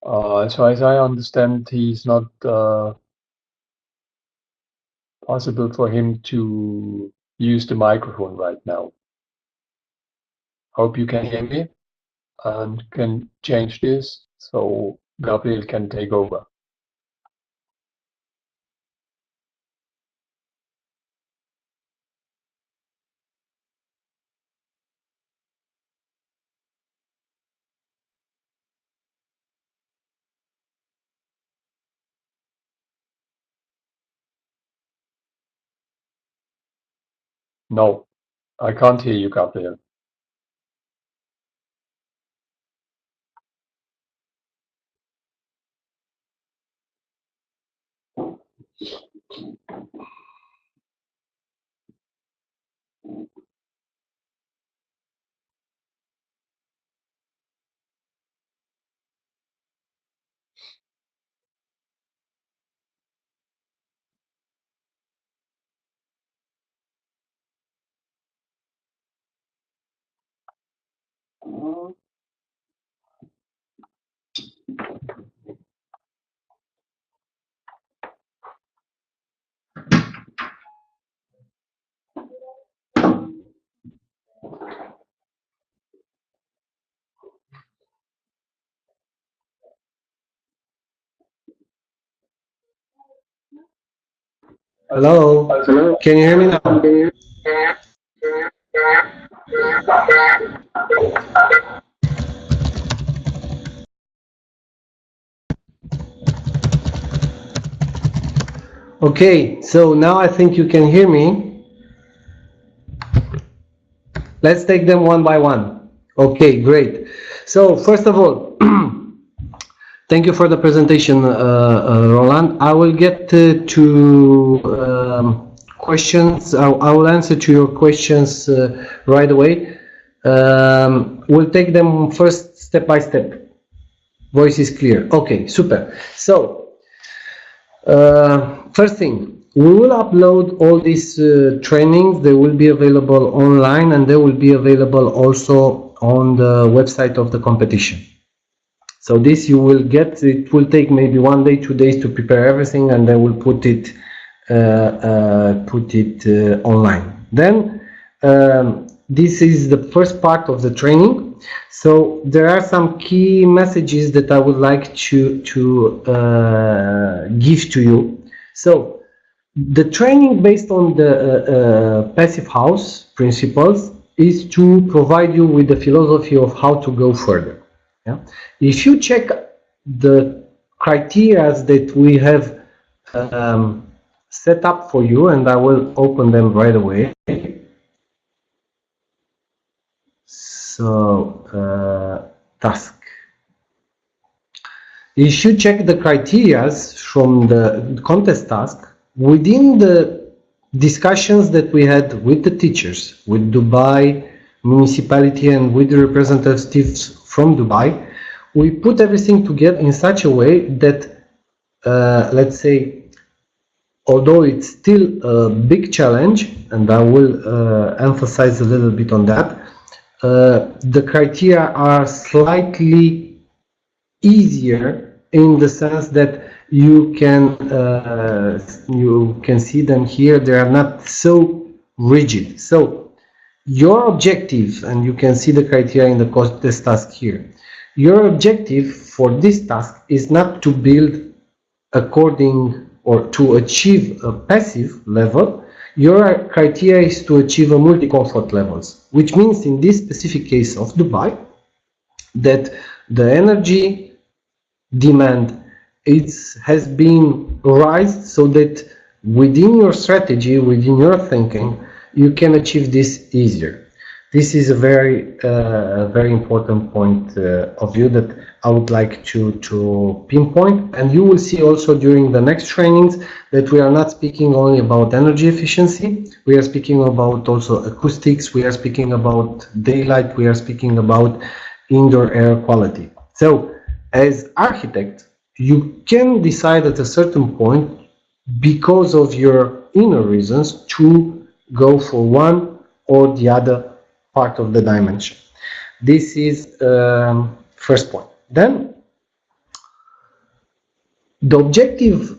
So as I understand, he's not possible for him to use the microphone right now. Hope you can hear me and can change this so Gabriel can take over. No, I can't hear you, Gabriel. Hello, can you hear me now? Okay, so now I think you can hear me. Let's take them one by one. Okay, great. So first of all, thank you for the presentation, Roland. I will get to questions. I will answer to your questions right away. We'll take them first step by step. Voice is clear. Okay, super. So, first thing, we will upload all these trainings. They will be available online and they will be available also on the website of the competition. So this you will get, it will take maybe 1 day, 2 days to prepare everything and then we'll put it online. Then this is the first part of the training. So there are some key messages that I would like to give to you. So the training based on the Passivhaus principles is to provide you with the philosophy of how to go further. Yeah? If you check the criteria that we have set up for you, and I will open them right away. So, task. You should check the criteria from the contest task within the discussions that we had with the teachers, with Dubai municipality and with the representatives from Dubai. We put everything together in such a way that, let's say, although it's still a big challenge, and I will emphasize a little bit on that, the criteria are slightly easier in the sense that you can see them here. They are not so rigid. So your objective, and you can see the criteria in the contest task here, your objective for this task is not to build according or to achieve a passive level. Your criteria is to achieve a multi-comfort levels, which means in this specific case of Dubai that the energy demand has been raised so that within your strategy, within your thinking, you can achieve this easier. This is a very important point of view that I would like to pinpoint, and you will see also during the next trainings that we are not speaking only about energy efficiency. We are speaking about also acoustics. We are speaking about daylight. We are speaking about indoor air quality. So as architect, you can decide at a certain point, because of your inner reasons, to go for one or the other part of the dimension. This is first point. Then the objective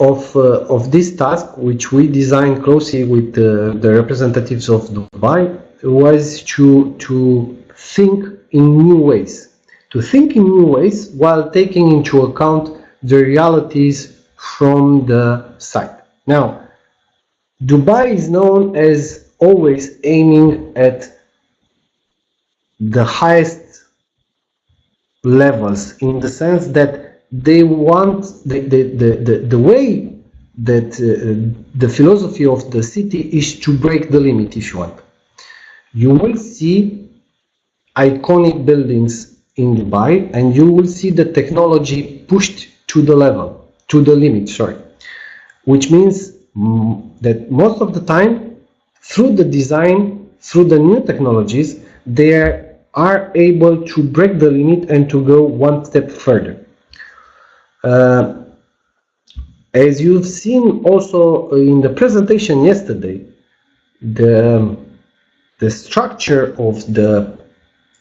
of this task, which we designed closely with the representatives of Dubai, was to think in new ways. To think in new ways while taking into account the realities from the site. Now, Dubai is known as always aiming at the highest levels, in the sense that they want the way that the philosophy of the city is to break the limit, if you want. You will see iconic buildings in Dubai, and you will see the technology pushed to the level, to the limit, sorry. Which means that most of the time, through the design, through the new technologies, they are able to break the limit and to go one step further. As you've seen also in the presentation yesterday, the structure of the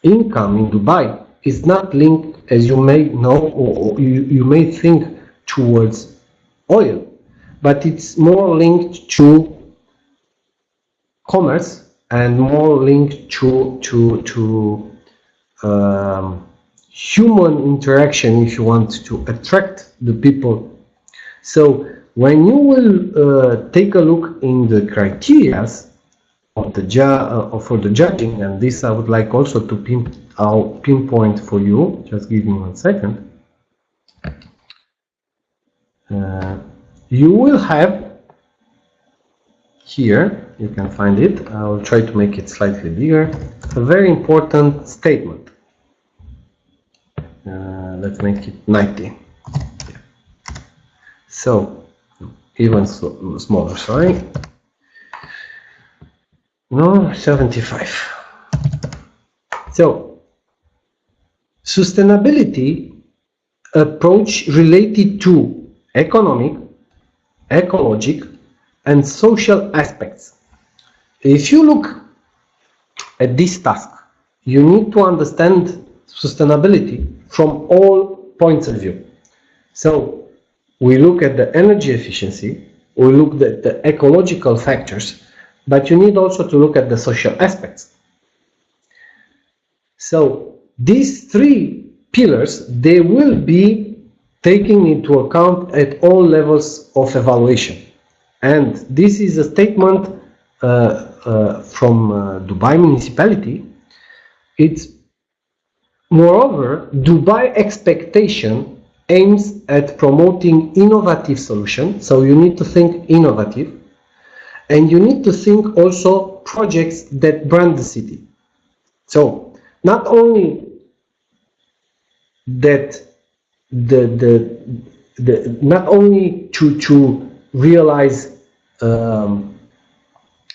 income in Dubai is not linked, as you may know, or you may think, towards oil, but it's more linked to commerce and more linked to human interaction, if you want to attract the people. So when you will take a look in the criteria of the for the judging, and this I would like also to pinpoint for you. Just give me 1 second. You will have here, you can find it. I will try to make it slightly bigger. A very important statement. Let's make it 90. So even smaller. Sorry. No, 75. So, sustainability approach related to economic, ecologic, and social aspects. If you look at this task, you need to understand sustainability from all points of view. So, we look at the energy efficiency, we look at the ecological factors, but you need also to look at the social aspects. So these three pillars, they will be taken into account at all levels of evaluation. And this is a statement from Dubai municipality. It's moreover, Dubai expectation aims at promoting innovative solutions. So you need to think innovative. And you need to think also projects that brand the city. So not only that not only to realize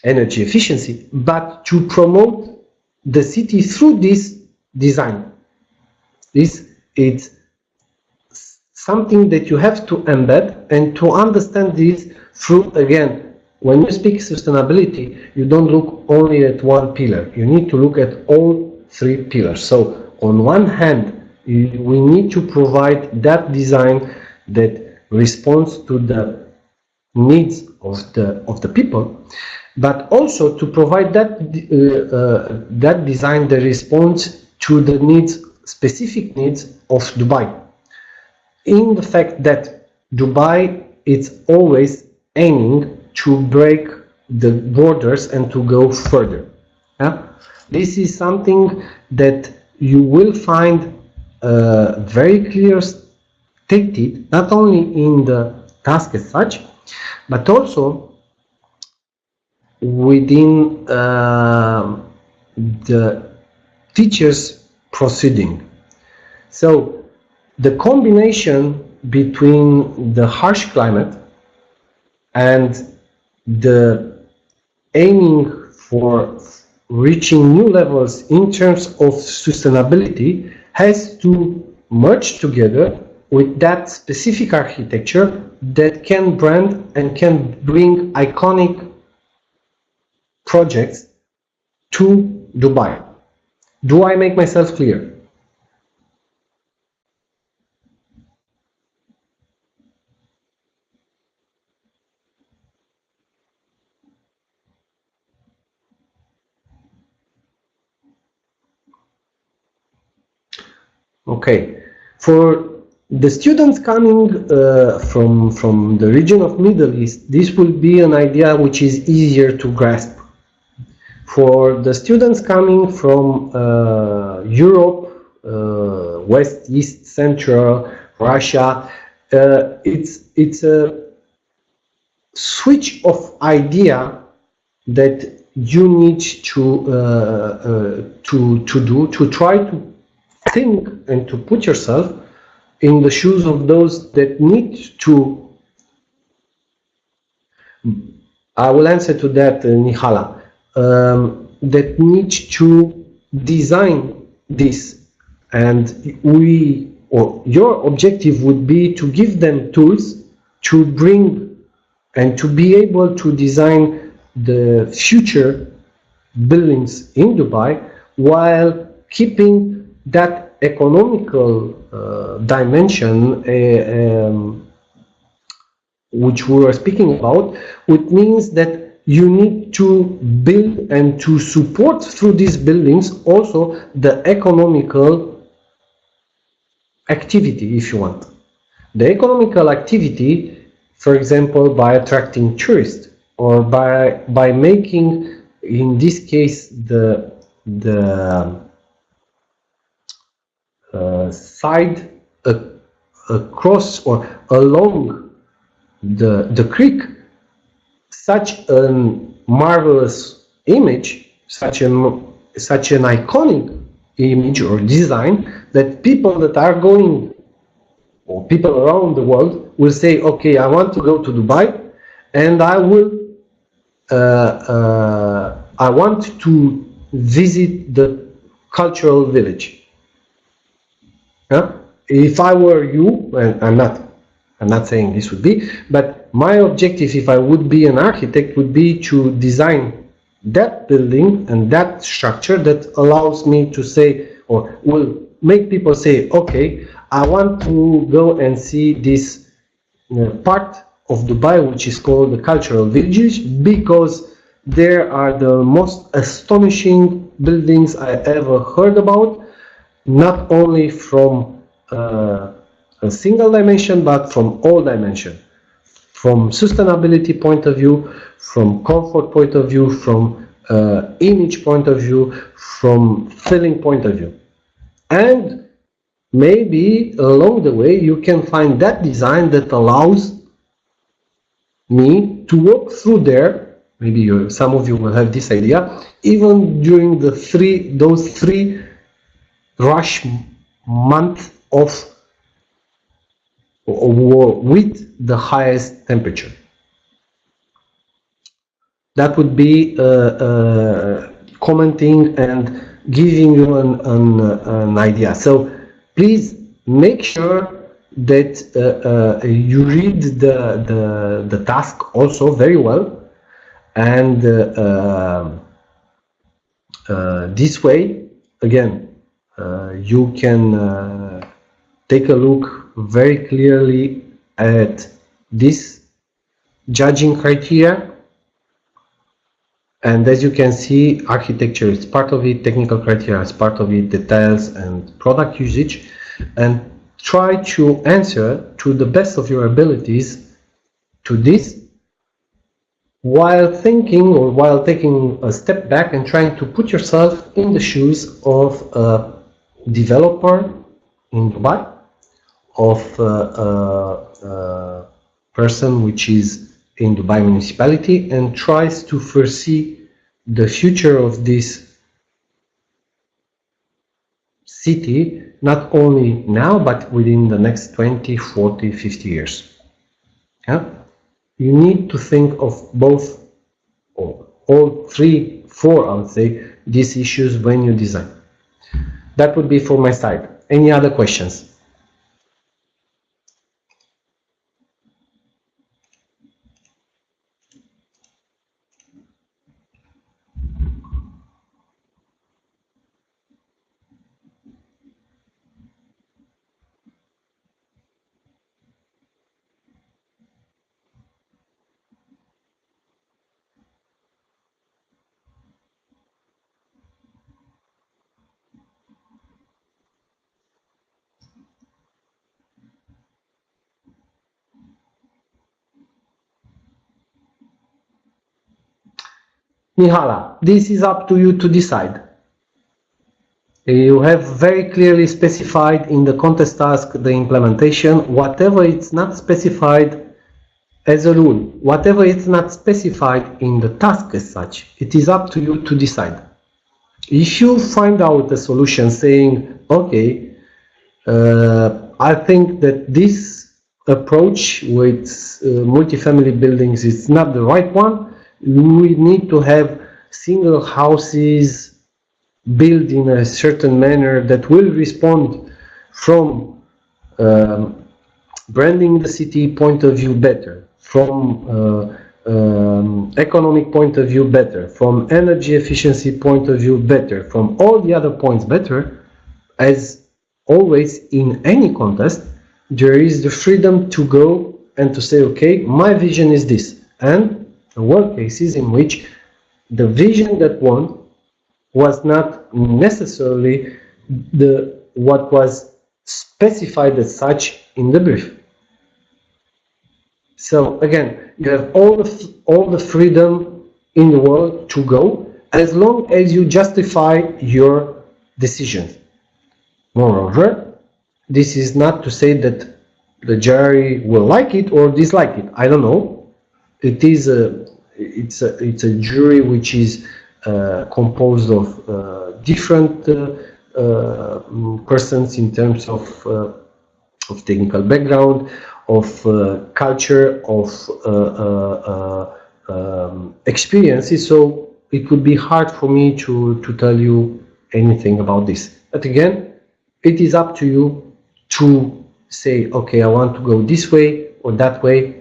energy efficiency, but to promote the city through this design. This is something that you have to embed, and to understand this through, again, when you speak sustainability, you don't look only at one pillar. You need to look at all three pillars. So on one hand, we need to provide that design that responds to the needs of the people, but also to provide that design that responds to the needs, specific needs of Dubai. In the fact that Dubai is always aiming to break the borders and to go further. Yeah? This is something that you will find very clear stated, not only in the task as such, but also within the teacher's proceeding. So the combination between the harsh climate and the aiming for reaching new levels in terms of sustainability has to merge together with that specific architecture that can brand and can bring iconic projects to Dubai. Do I make myself clear? Okay. For the students coming from the region of Middle East, this will be an idea which is easier to grasp. For the students coming from Europe, West, East, Central, Russia, it's a switch of idea that you need to try to think and to put yourself in the shoes of those that need to. I will answer to that, Nihala. That need to design this, and we, or your objective would be to give them tools to bring and to be able to design the future buildings in Dubai while keeping that economical dimension which we were speaking about, which means that you need to build and to support through these buildings also the economical activity, if you want. The economical activity, for example, by attracting tourists, or by making, in this case, the side across or along the creek, such a marvelous image, such an iconic image or design, that people that are going, or people around the world, will say, okay, I want to go to Dubai, and I want to visit the cultural village. Yeah? If I were you, and I'm not saying this would be, but my objective, if I would be an architect, would be to design that building and that structure that allows me to say, or will make people say, okay, I want to go and see this part of Dubai which is called the cultural village, because there are the most astonishing buildings I ever heard about, not only from a single dimension, but from all dimensions, from sustainability point of view, from comfort point of view, from image point of view, from feeling point of view. And maybe along the way you can find that design that allows me to walk through there. Maybe some of you will have this idea, even during those three rush month of with the highest temperature. That would be commenting and giving you an idea. So please make sure that you read the task also very well, and this way, again, you can take a look very clearly at this judging criteria. And as you can see, architecture is part of it, technical criteria is part of it, details and product usage, and try to answer to the best of your abilities to this, while thinking, or while taking a step back and trying to put yourself in the shoes of a developer in Dubai, of a person which is in Dubai municipality and tries to foresee the future of this city, not only now, but within the next 20, 40, 50 years. Yeah? You need to think of both, or all three, four, I would say, these issues when you design. That would be for my side. Any other questions? Mihala, this is up to you to decide. You have very clearly specified in the contest task the implementation. Whatever it's not specified as a rule, whatever it's not specified in the task as such, it is up to you to decide. If you find out a solution saying, okay, I think that this approach with multifamily buildings is not the right one, we need to have single houses built in a certain manner that will respond from branding the city point of view better, from economic point of view better, from energy efficiency point of view better, from all the other points better. As always in any contest, there is the freedom to go and to say, okay, my vision is this. And there were cases in which the vision that won was not necessarily what was specified as such in the brief. So again, you have all the freedom in the world to go, as long as you justify your decisions. Moreover, this is not to say that the jury will like it or dislike it. I don't know. It's a jury which is composed of different persons in terms of technical background, of culture, of experiences. So it would be hard for me to tell you anything about this. But again, it is up to you to say, okay, I want to go this way or that way.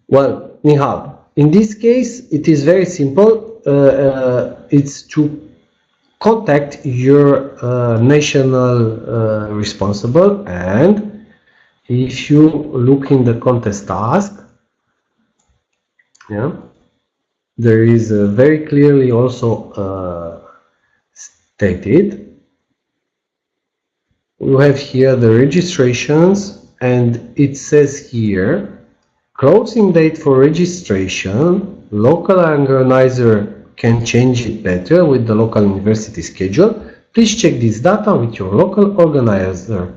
Well, Nihal, in this case, it is very simple. It's to contact your national responsible, and if you look in the contest task, yeah, there is very clearly also stated. We have here the registrations, and it says here, closing date for registration, local organizer can change it better with the local university schedule. Please check this data with your local organizer.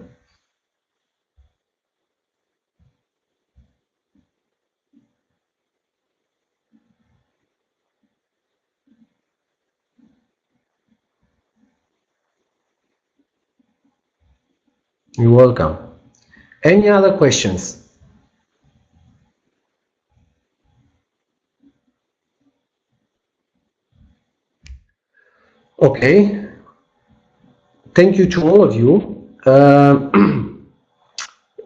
You're welcome. Any other questions? Okay. Thank you to all of you.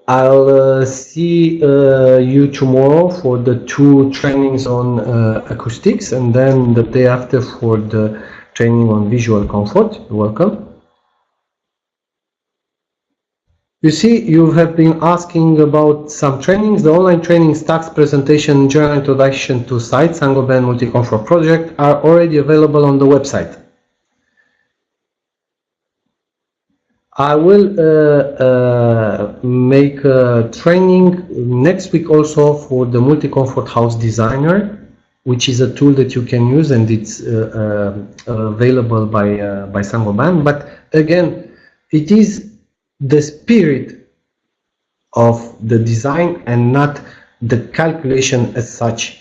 I'll see you tomorrow for the 2 trainings on acoustics, and then the day after for the training on visual comfort. You're welcome. You see, you have been asking about some trainings. The online trainings, tax presentation, general introduction to site, Saint-Gobain multi-comfort project are already available on the website. I will make a training next week also for the multi-comfort house designer, which is a tool that you can use, and it's available by Saint-Gobain. But again, it is the spirit of the design and not the calculation as such.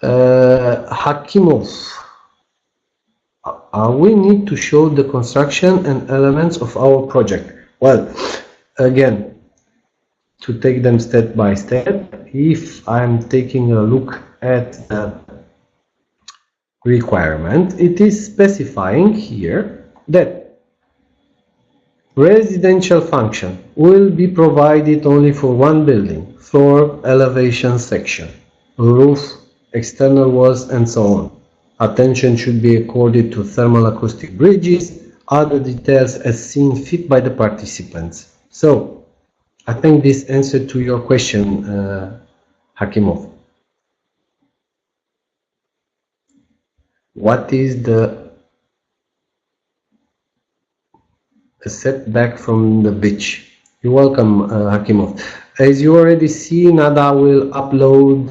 Hakimov, we need to show the construction and elements of our project. Well, again, to take them step by step, if I'm taking a look at the requirement, it is specifying here that residential function will be provided only for one building, floor, elevation, section, roof, external walls, and so on. Attention should be accorded to thermal acoustic bridges, other details as seen fit by the participants. So, I think this answered to your question, Hakimov. What is the setback from the beach. You're welcome, Hakimov. As you already see, Nada will upload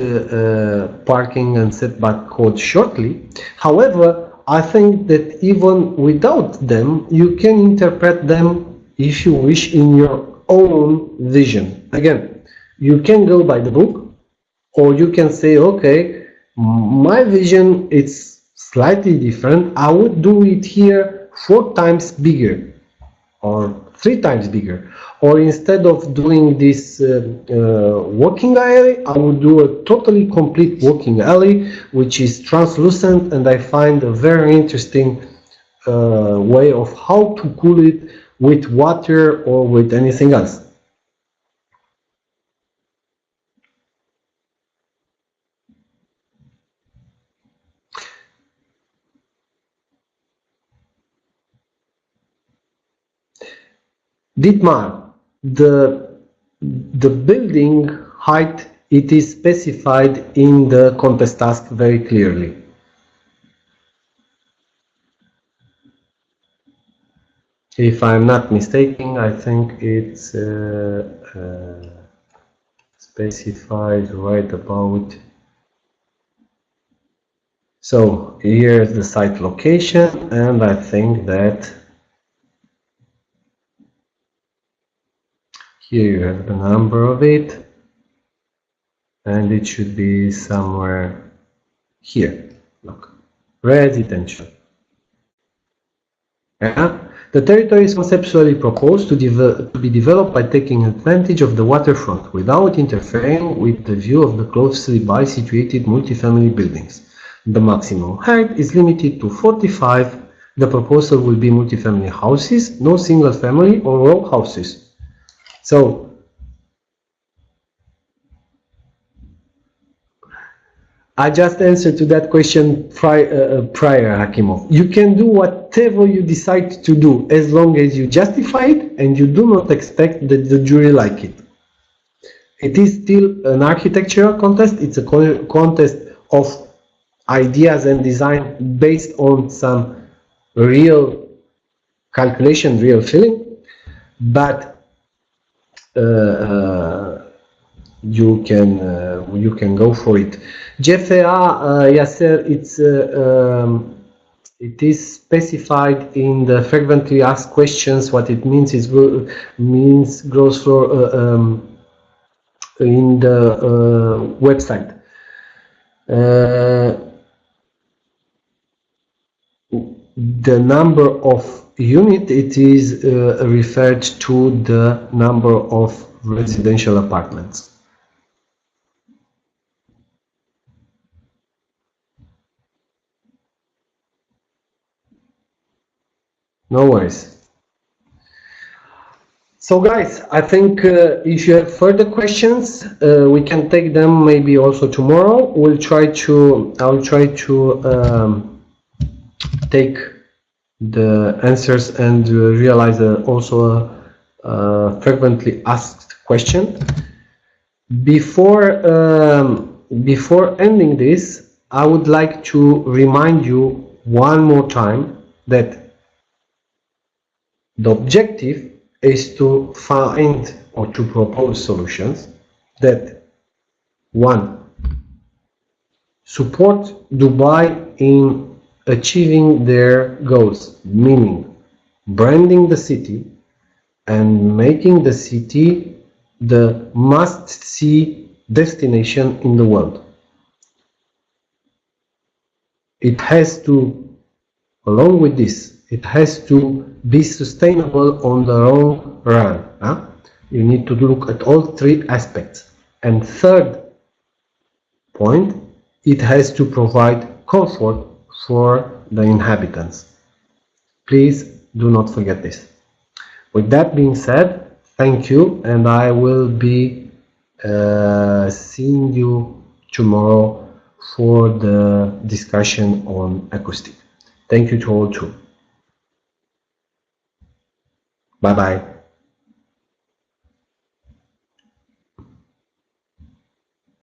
parking and setback code shortly. However, I think that even without them, you can interpret them if you wish in your own vision. Again, you can go by the book, or you can say, okay, my vision is slightly different. I would do it here 4 times bigger or 3 times bigger. Or instead of doing this walking alley, I would do a totally complete walking alley, which is translucent, and I find a very interesting way of how to cool it with water or with anything else. Dietmar, the building height, it is specified in the contest task very clearly. If I'm not mistaken, I think it's specified right about. So here's the site location, and I think that here you have the number of it, and it should be somewhere here. Look, residential. Yeah. The territory is conceptually proposed to be developed by taking advantage of the waterfront without interfering with the view of the closely by situated multifamily buildings. The maximum height is limited to 45. The proposal will be multifamily houses, no single family or row houses. So, I just answered to that question prior, Hakimov. You can do whatever you decide to do as long as you justify it and you do not expect that the jury like it. It is still an architectural contest. It's a contest of ideas and design based on some real calculation, real feeling, but you can go for it. GFA, Yasser, it is specified in the frequently asked questions. What it means is gross floor in the website. The number of unit, it is referred to the number of residential apartments. No worries. So guys, I think if you have further questions, we can take them maybe also tomorrow. I'll try to take the answers and realize also a frequently asked question. Before ending this, I would like to remind you one more time that the objective is to find or to propose solutions that, one, support Dubai in achieving their goals, meaning branding the city and making the city the must-see destination in the world. It has to, along with this, it has to be sustainable on the long run. You need to look at all 3 aspects. And third point, it has to provide comfort for the inhabitants. Please do not forget this. With that being said, thank you, and I will be seeing you tomorrow for the discussion on acoustic. Thank you to all too. Bye bye.